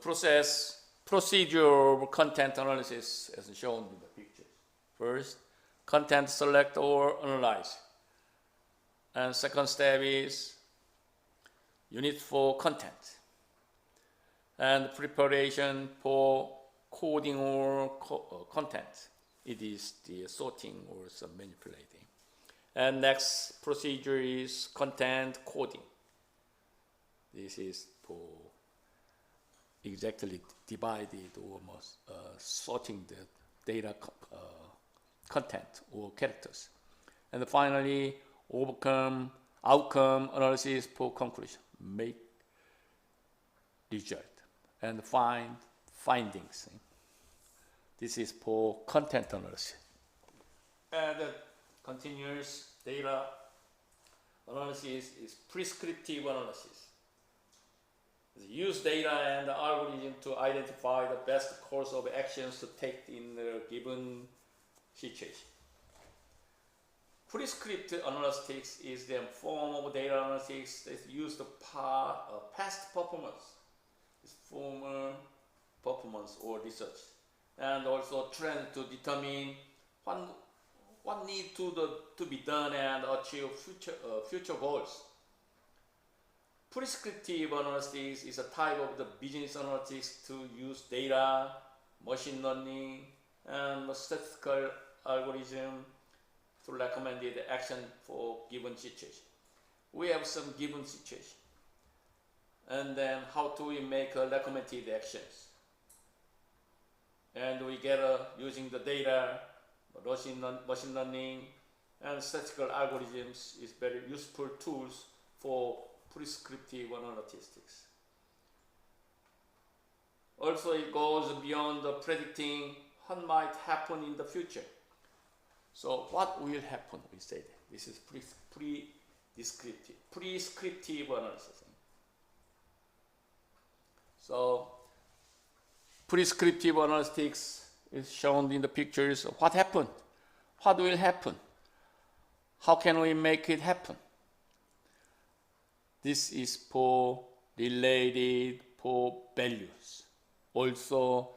procedure of content analysis as shown in the pictures. First, content select or analyze. And second step is unit for content. And preparation for coding or content. It is the sorting or some manipulating. And next procedure is content coding. This is for exactly divided or sorting the data content or characters. And finally, outcome analysis for conclusion, make result, and find findings. This is for content analysis. And continuous data analysis is prescriptive analysis. Use data and algorithm to identify the best course of actions to take in a given situation. Prescriptive analytics is the form of data analytics that uses the past performance, former performance or research, and also trend to determine what needs to be done and achieve future goals. prescriptive analytics is a type of the business analytics to use data, machine learning, and statistical algorithm to recommend the action for given situation. We have some given situation, and then how do we make recommended actions? And we get using the data, machine learning, and statistical algorithms is very useful tools for prescriptive analytics. Also, it goes beyond the predicting what might happen in the future. So what will happen, we say that. This is prescriptive analysis. So prescriptive analytics is shown in the pictures. What happened? What will happen? How can we make it happen? This is for related for values. Also,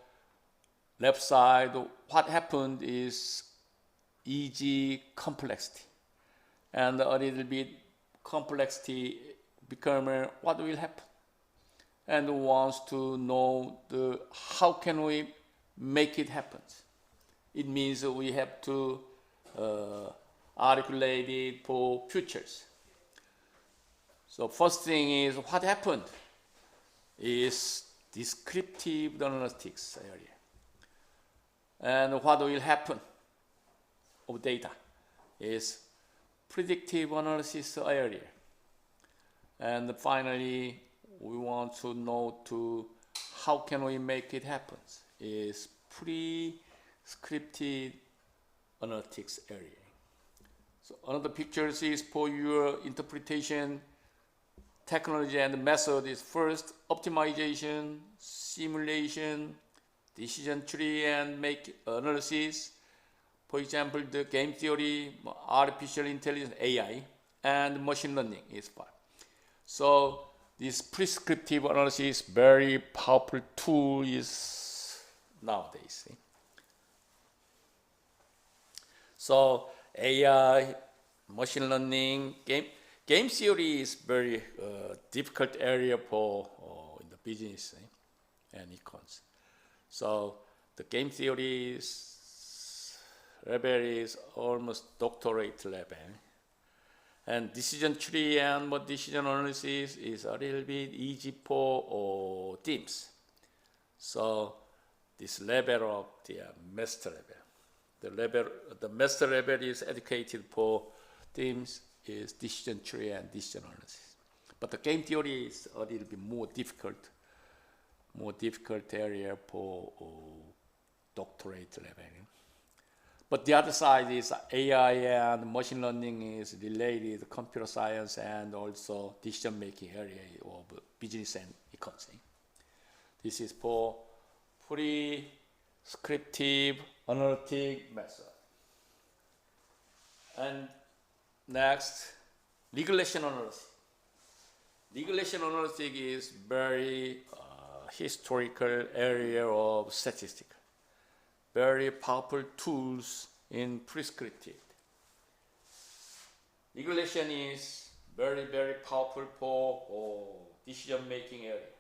left side, what happened is easy complexity. And a little bit complexity become what will happen. And wants to know how can we make it happen. It means we have to articulate it for futures. So first thing is what happened is descriptive analytics area. And what will happen of data is predictive analysis area. And finally, we want to know how can we make it happen is prescriptive analytics area. So another pictures is for your interpretation. Technology and method is first optimization, simulation, decision tree, and make analysis. For example, the game theory, artificial intelligence, AI, and machine learning is part. So this prescriptive analysis, very powerful tool is nowadays. So AI, machine learning, game theory is very difficult area for in the business and econs. So the game theory level is almost doctorate level. And decision tree and decision analysis is a little bit easy for teams. So this level of the master level, the master level is educated for teams is decision tree and decision analysis. But the game theory is a little bit more difficult area for doctorate level. But the other side is AI and machine learning is related to computer science and also decision-making area of business and economy. This is for prescriptive analytic method. And next, regression analysis. Regression analysis is very historical area of statistics. Very powerful tools in prescriptive. Regression is very, very powerful for decision-making area.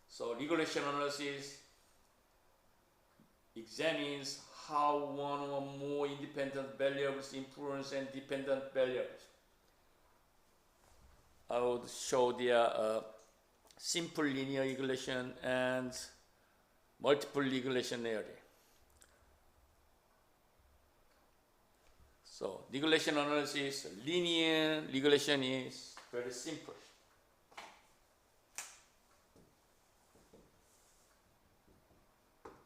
So regression analysis examines how one or more independent variables influence and dependent variables. I would show the simple linear regression and multiple regression area. So regression analysis, linear regression is very simple.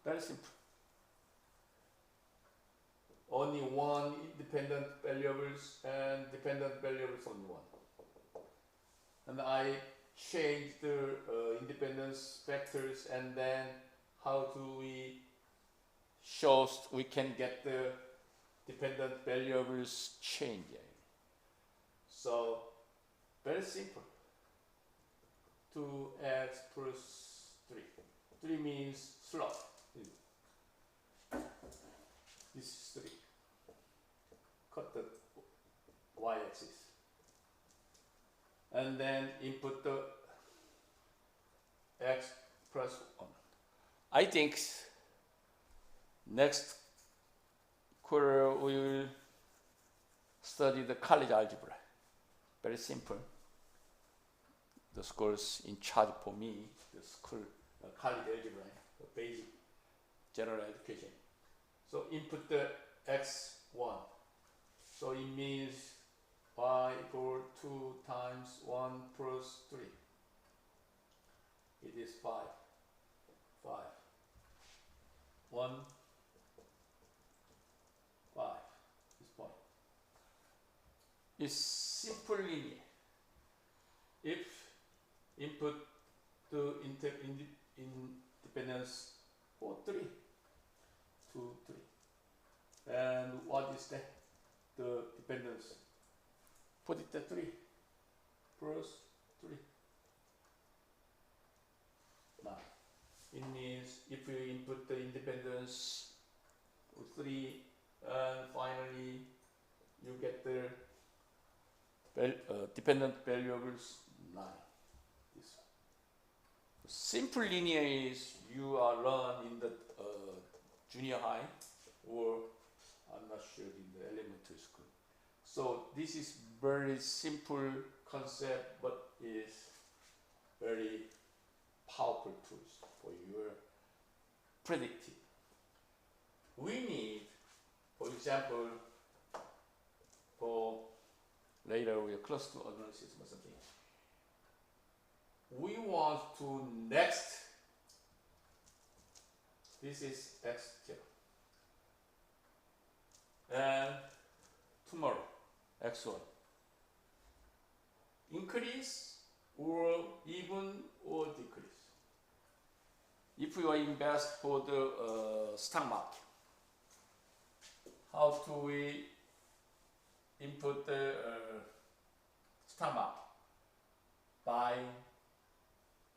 Very simple. Only one independent variables and dependent variables only one. And I change the independence vectors, and then how do we show we can get the dependent variables changing. So very simple. 2x plus 3. 3 means slope. This is 3. Cut the y-axis. and then input the x plus 1. I think next quarter we will study the college algebra. Very simple. The schools in charge for me, the school, college algebra, the basic general education. So input the x1. So it means y equal 2 times 1 plus 3. It is 5. 5. 1, 5. This point. It's simple linear. If input the independence for 3, 2, 3. And what is that? The dependence. Put it at 3 plus 3. 9. It means if you input the independence of 3 and finally you get the dependent variables 9. This one. Simple linear is you are learned in the junior high or I'm not sure in the elementary school. So this is very simple concept but is very powerful tools for your predictive. We need, for example, for later we are close to analysis or something. We want to next, this is x0. And tomorrow, x1. Increase or even or decrease. If you are invest for the stock market, how do we input the stock market? Buy,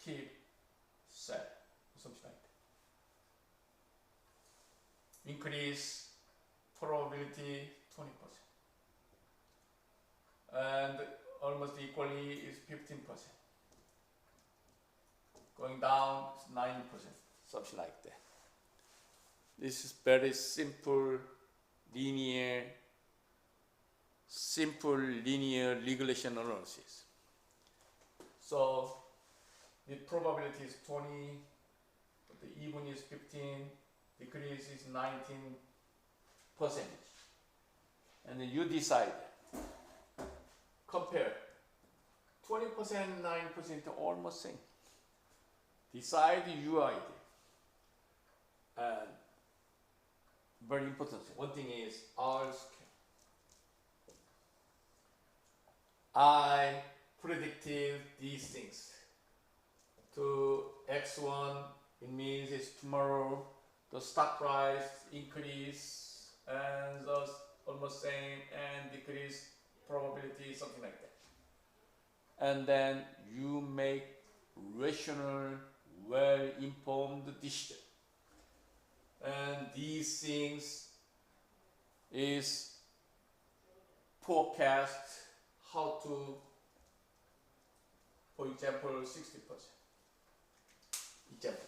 keep, sell, something like that. Increase probability 20%. And almost equally is 15%. Going down is 9%, something like that. This is very simple linear regression analysis. So the probability is 20, the even is 15, decrease is 19%. And then you decide, compare 20%, 9% almost same. Decide your idea. And very important, one thing is R scale. I predicted these things. To x1, it means it's tomorrow, the stock price increase and thus almost same and decrease probability, something like that. And then you make rational, well-informed decision. And these things is forecast how to, for example, 60%. Example.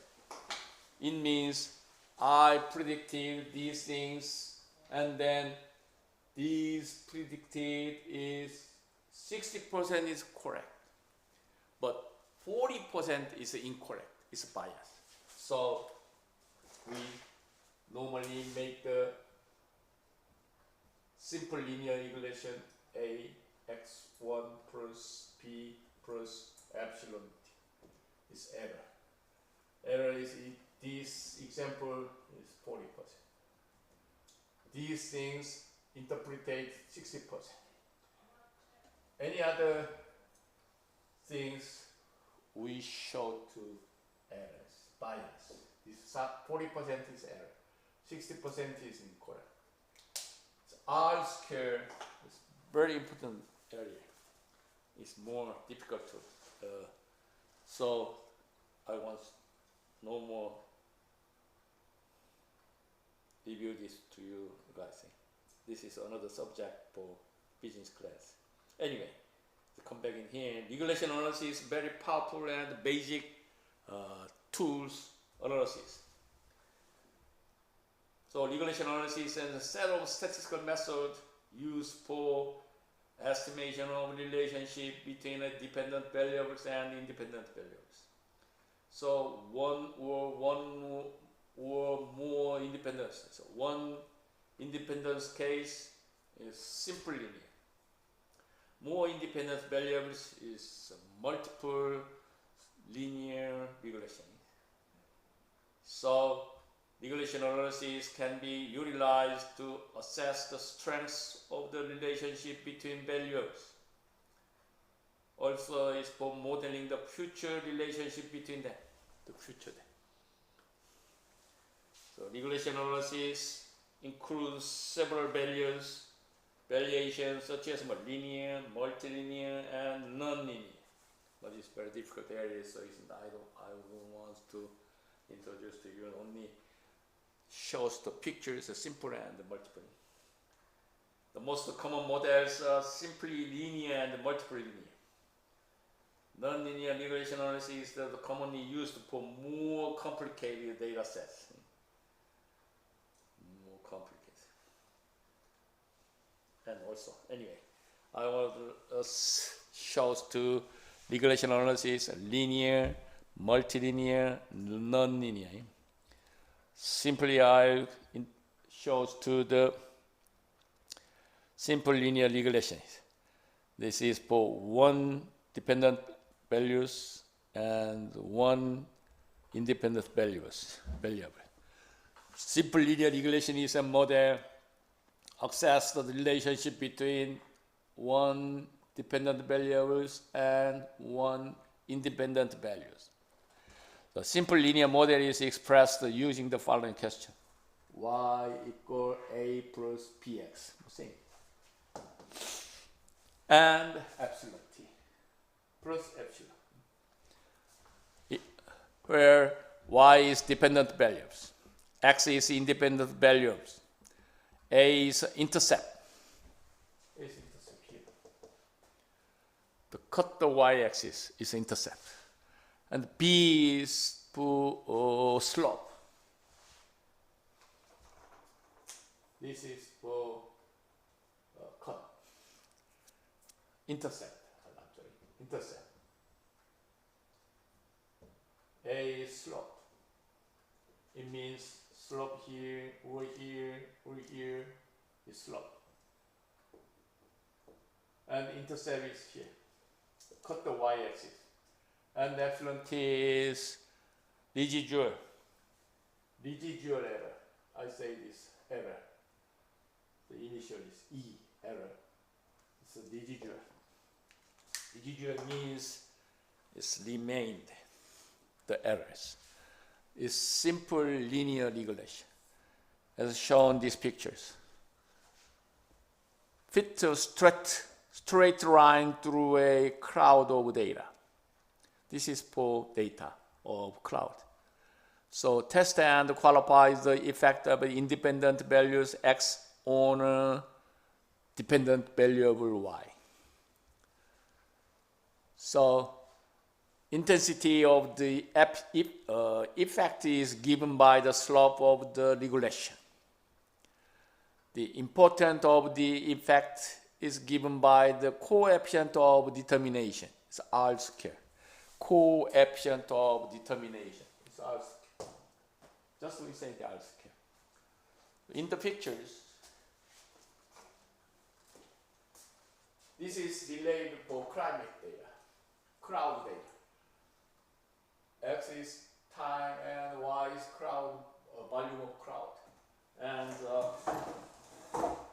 It means I predicted these things and then these predicted is 60% is correct, but 40% is incorrect, it's bias. So we normally make the simple linear regression A x1 plus p plus epsilon t is error. Error is this example is 40%. These things interpretate 60%. Any other things we show to errors, bias. This 40% is error, 60% is incorrect. So R square is very important area. It's more difficult to. So I want no more review this to you guys. This is another subject for business class. Anyway, come back in here. Regression analysis is very powerful and basic tools analysis. So regression analysis is a set of statistical methods used for estimation of relationship between dependent variables and independent variables. So one or more independence. So one independence case is simple linear. More independent variables is multiple linear regression. So regression analysis can be utilized to assess the strengths of the relationship between variables. Also, is for modeling the future relationship between them, the future them. So regression analysis includes several variations such as linear, multilinear, and non-linear. But it's very difficult area, so I don't want to introduce to you. Only shows the pictures, the simple and the multiple. The most common models are simply linear and multiple linear. Non-linear regression analysis is commonly used for more complicated data sets. More complicated. And also, anyway, I want to show to regression analysis linear, multilinear, non-linear. Simply, I shows to the simple linear regression. This is for one dependent values and one independent variable. Simple linear regression is a model assess the relationship between one dependent variables and one independent values. The simple linear model is expressed using the following question: y equal a plus bx, same, and epsilon t plus epsilon, where y is dependent variables, x is independent variables, a is intercept. Here. The cut the y-axis is intercept, and b is for slope. This is for cut. Intercept. Intercept. A is slope. It means slope here, over here, over here is slope. And intercept is here. Cut the y-axis. And epsilon t is residual error. I say this error. The initial is E, error. It's a residual. Residual means it's remained, the errors. It's simple linear regression, as shown in these pictures. Fit a straight line through a cloud of data. This is for data of cloud. So test and qualifies the effect of independent values x on a dependent variable y. So intensity of the effect is given by the slope of the regression. The importance of the effect is given by the coefficient of determination. It's R square. Coefficient of determination. It's R square. Just we say the R square. In the pictures, this is delayed for climate data, crowd data. X is time and Y is crowd, volume of crowd. And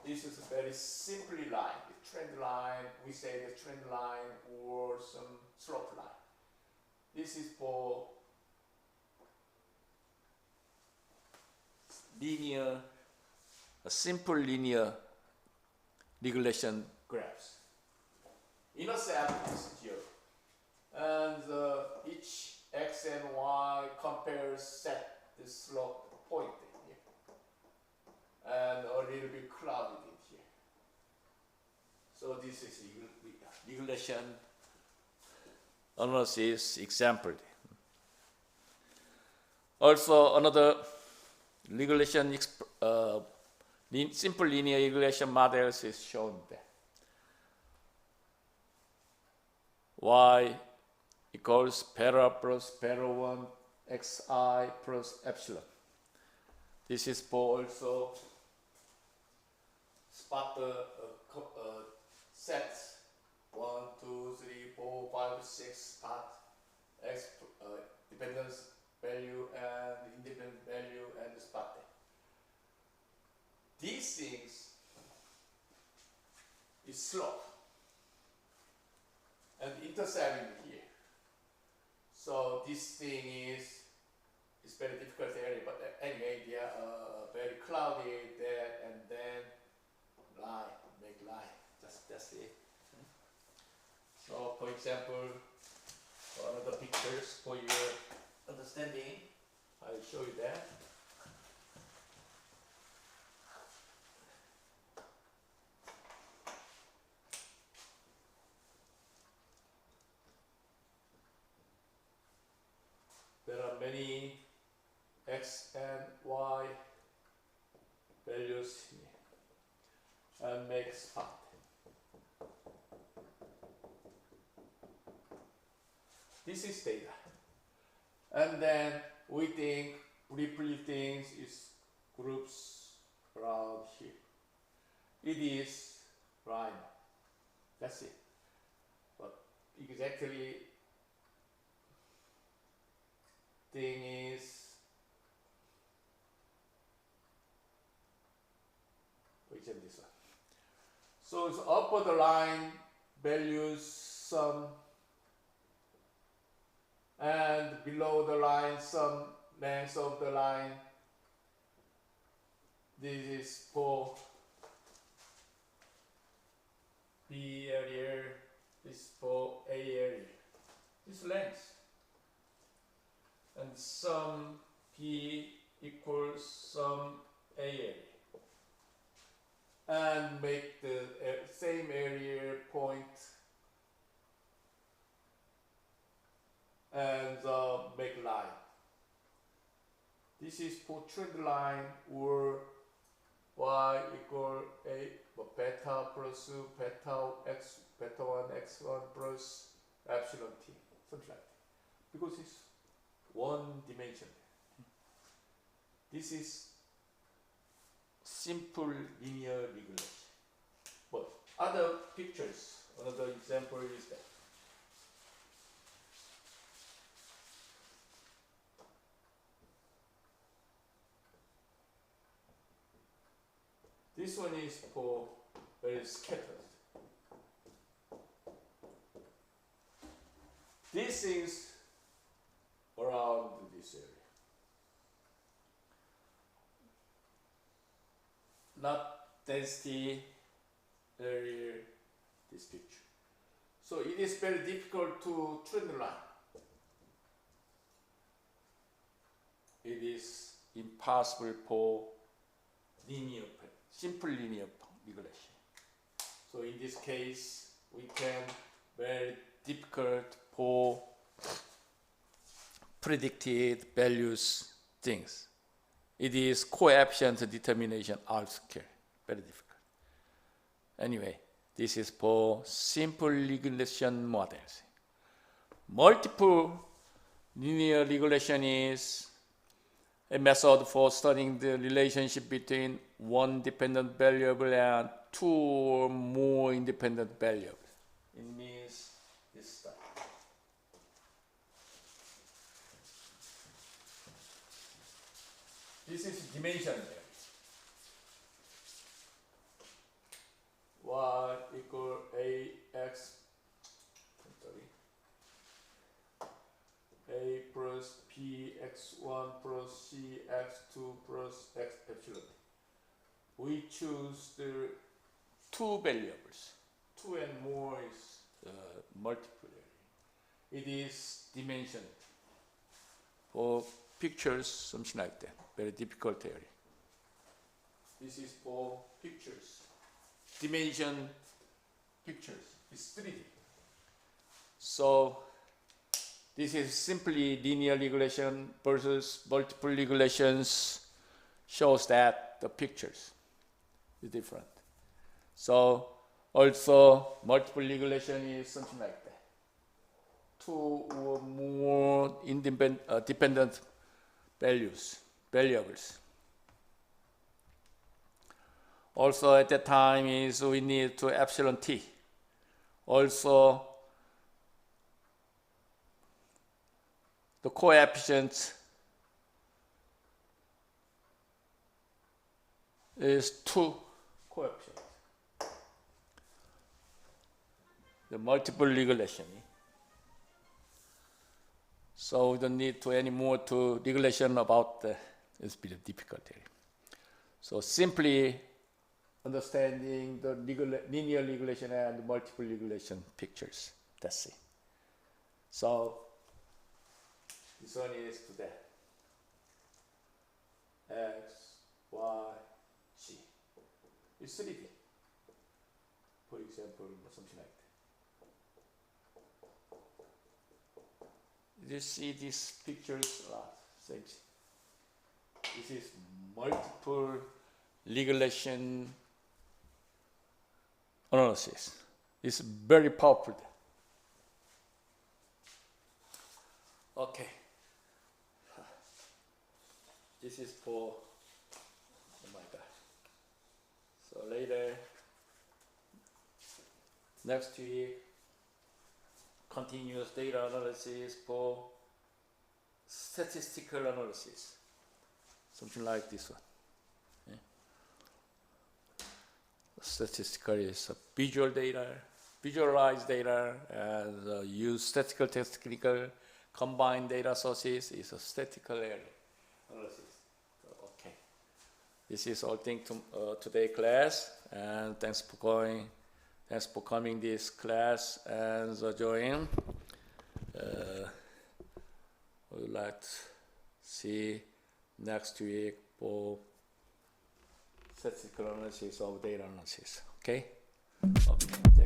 this is a very simple line, the trend line, we say the trend line or some slope line. This is for linear, a simple linear regression graphs. Intercept is 0. And each x and y compares set the slope point here. And a little bit clouded in here. So this is regression analysis example. Also another regression simple linear regression models is shown there. Y equals beta plus beta 1 xi plus epsilon. This is for also spot the sets 1, 2, 3, 4, 5, 6 spot x dependence value and independent value and spot them. These things is slope and intercepting here. So this thing is very difficult area, but anyway, they are very cloudy there, and then make line. That's it. So, for example, one of the pictures for your understanding, I'll show you that. There are many x and y values here and make spot. This is data. And then we think briefly things is groups around here. It is line. That's it. But exactly thing is, for example, this one. So it's up of the line values some, and below the line some length of the line. This is for B area, this is for A area. This length. And sum P equals sum A area. And make the same area point and make line. This is for trend line or y equal a beta plus beta x beta 1 x1 plus epsilon t, something like that. Because it's one dimension. This is simple linear regression. But other pictures, another example is that. This one is for very scattered. This is around this area. Not density area, this picture. So it is very difficult to trend line. It is impossible for linear, simple linear regression. So in this case, we can very difficult for predicted values things. It is coefficient determination R square, very difficult. Anyway, this is for simple regression models. Multiple linear regression is a method for studying the relationship between one dependent variable and two or more independent variables. It means this stuff. This is dimension there. Y equal ax, a plus px1 plus cx2 plus x epsilon. We choose the two variables. Two and more is multiple area. It is dimension. For pictures, something like that. Very difficult area. This is for pictures. Dimension pictures. It's 3D. So this is simply linear regression versus multiple regressions shows that the pictures is different. So also multiple regression is something like that. Two or more dependent variables. Also at that time is we need to epsilon t. Also the coefficient is 2 coefficients. The multiple regression. So we don't need to any more to regulation about it's a bit difficult here. So simply understanding the linear regulation and multiple regulation pictures. That's it. So this one is to that. X, Y, Z. It's 3D. For example, something like that. You see these pictures a lot. This is multiple regression analysis. It's very powerful. Okay. This is for, oh my God. So later, next week, continuous data analysis for statistical analysis. Something like this one. Yeah. Statistical is visual data, visualized data, and use statistical technical combined data sources is a statistical analysis. So, okay. This is all thing to today class, and thanks for coming this class and join. I would like to see next week for statistical analysis of data analysis. Okay? Okay.